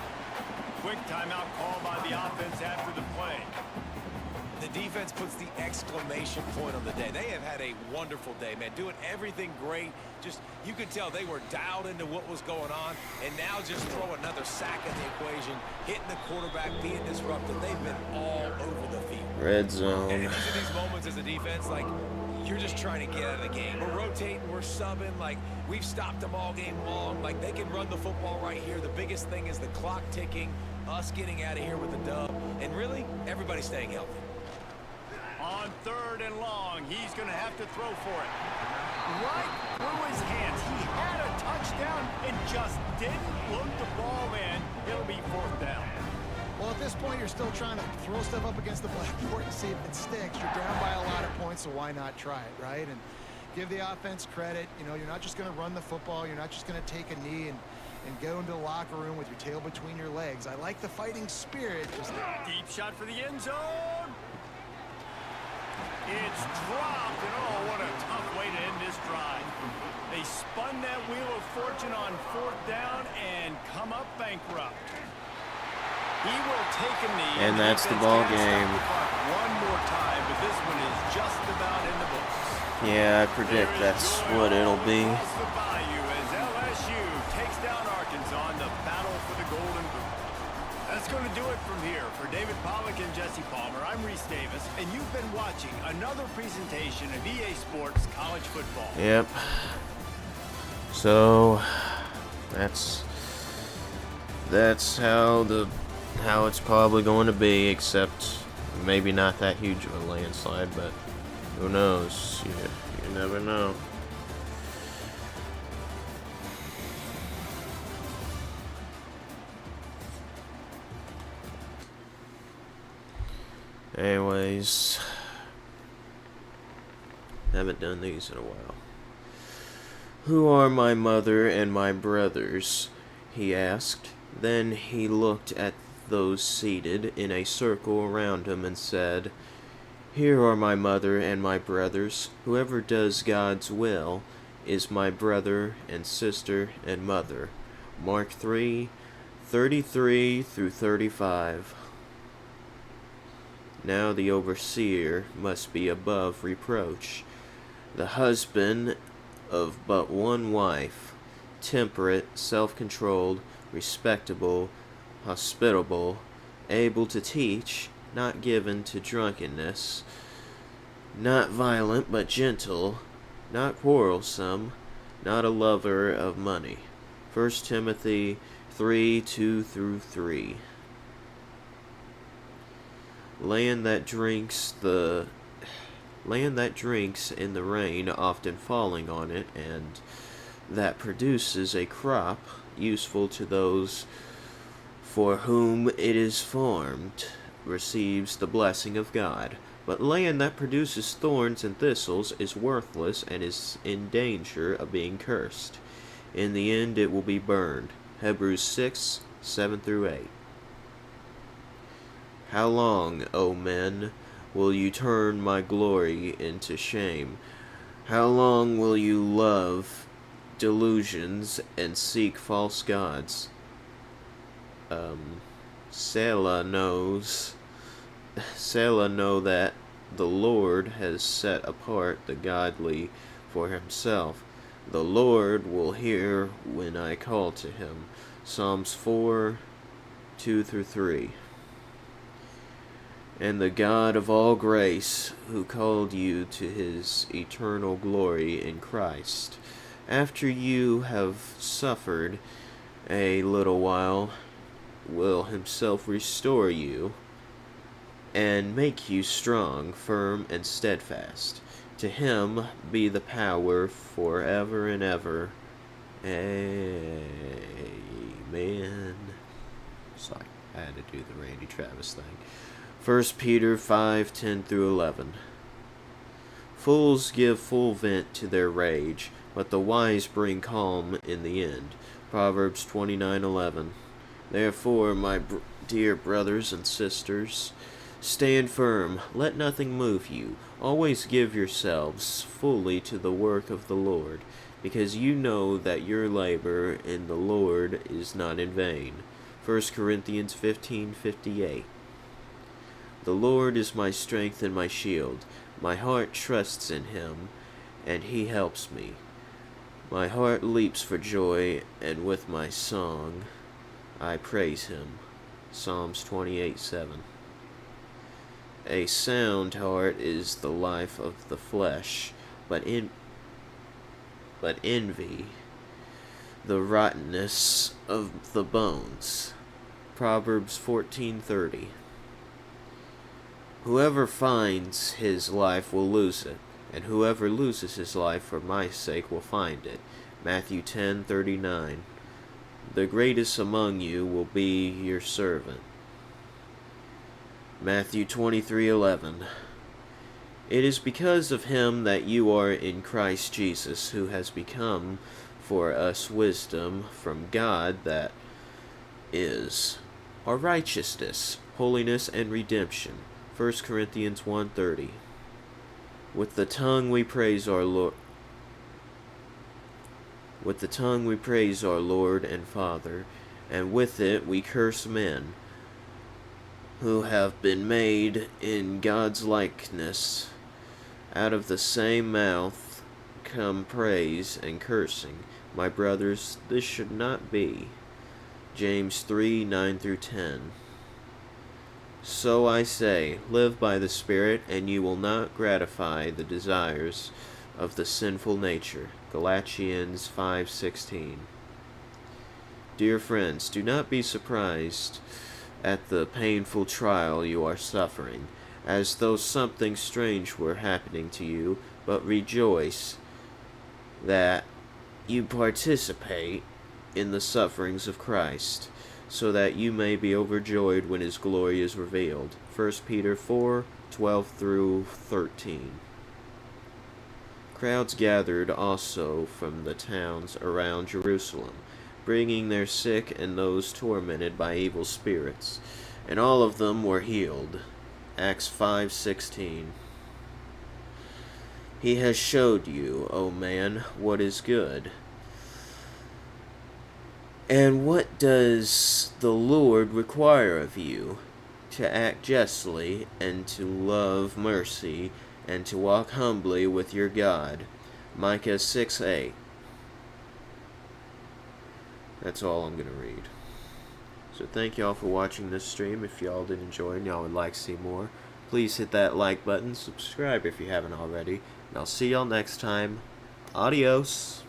Quick timeout call by the offense after the play. The defense puts the exclamation point on the day. They have had a wonderful day, man. Doing everything great. Just, you could tell they were dialed into what was going on. And now just throw another sack in the equation. Hitting the quarterback, being disrupted. They've been all over the field. Red zone. And these are these moments as a defense, like, you're just trying to get out of the game. We're rotating, we're subbing, like, we've stopped them all game long. Like, they can run the football right here. The biggest thing is the clock ticking, us getting out of here with the dub, and really, everybody staying healthy. On 3rd and long, he's going to have to throw for it. Right through his hands. He had a touchdown and just didn't look the ball in. It'll be 4th down. Well, at this point, you're still trying to throw stuff up against the blackboard and see if it sticks. You're down by a lot of points, so why not try it, right? And give the offense credit. You know, you're not just going to run the football. You're not just going to take a knee and go into the locker room with your tail between your legs. I like the fighting spirit. Deep shot for the end zone. It's dropped, and oh, what a tough way to end this drive. They spun that wheel of fortune on 4th down and come up bankrupt. He will take a knee. And that's the ball game. One more time, but this one is just about in the books. Yeah, I predict that's what it'll be. Across the bayou as LSU takes down Arkansas in the battle for the Golden Boot. That's going to do it from here. For David Pollack and Jesse Palmer, I'm Reese Davis, and you've been watching another presentation of EA Sports College Football. Yep. So that's how it's probably going to be, except maybe not that huge of a landslide, but who knows? You never know. Anyways, haven't done these in a while. Who are my mother and my brothers? He asked. Then he looked at those seated in a circle around him and said, Here are my mother and my brothers. Whoever does God's will is my brother and sister and mother. Mark 3:33 through 35. Now the overseer must be above reproach, the husband of but one wife, temperate, self-controlled, respectable, hospitable, able to teach, not given to drunkenness, not violent but gentle, not quarrelsome, not a lover of money. 1 Timothy 3:2 through 3. Land that drinks in the rain, often falling on it, and that produces a crop useful to those for whom it is farmed, receives the blessing of God. But land that produces thorns and thistles is worthless and is in danger of being cursed. In the end it will be burned. Hebrews 6, 7 through 8. How long, O men, will you turn my glory into shame? How long will you love delusions and seek false gods? Selah know that the Lord has set apart the godly for himself. The Lord will hear when I call to him. Psalms 4, 2 through 3. And the God of all grace, who called you to his eternal glory in Christ, after you have suffered a little while, will himself restore you and make you strong, firm, and steadfast. To him be the power forever and ever. Amen. Sorry, I had to do the Randy Travis thing. 1 Peter 5, 10 through 11. Fools give full vent to their rage, but the wise bring calm in the end. Proverbs 29:11. Therefore, my dear brothers and sisters, stand firm, let nothing move you. Always give yourselves fully to the work of the Lord, because you know that your labor in the Lord is not in vain. 1 Corinthians 15:58. The Lord is my strength and my shield. My heart trusts in him, and he helps me. My heart leaps for joy, and with my song I praise him. Psalms 28:7. A sound heart is the life of the flesh, but envy the rottenness of the bones. Proverbs 14:30. Whoever finds his life will lose it, and whoever loses his life for my sake will find it. Matthew 10:39. The greatest among you will be your servant. Matthew 23:11. It is because of him that you are in Christ Jesus, who has become for us wisdom from God, that is our righteousness, holiness, and redemption. 1 Corinthians 1:30. With the tongue we praise our Lord. With the tongue we praise our Lord and Father, and with it we curse men who have been made in God's likeness. Out of the same mouth come praise and cursing. My brothers, this should not be. James 3:9 through 10. So I say, live by the Spirit, and you will not gratify the desires of the sinful nature. Galatians 5:16. Dear friends, do not be surprised at the painful trial you are suffering, as though something strange were happening to you, but rejoice that you participate in the sufferings of Christ, so that you may be overjoyed when his glory is revealed. 1 Peter 4:12 through 13. Crowds gathered also from the towns around Jerusalem, bringing their sick and those tormented by evil spirits, and all of them were healed. Acts 5:16. He has showed you, O man, what is good. And what does the Lord require of you? To act justly, and to love mercy, and to walk humbly with your God. Micah 6:8. That's all I'm going to read. So thank y'all for watching this stream. If y'all did enjoy and y'all would like to see more, please hit that like button, subscribe if you haven't already, and I'll see y'all next time. Adios.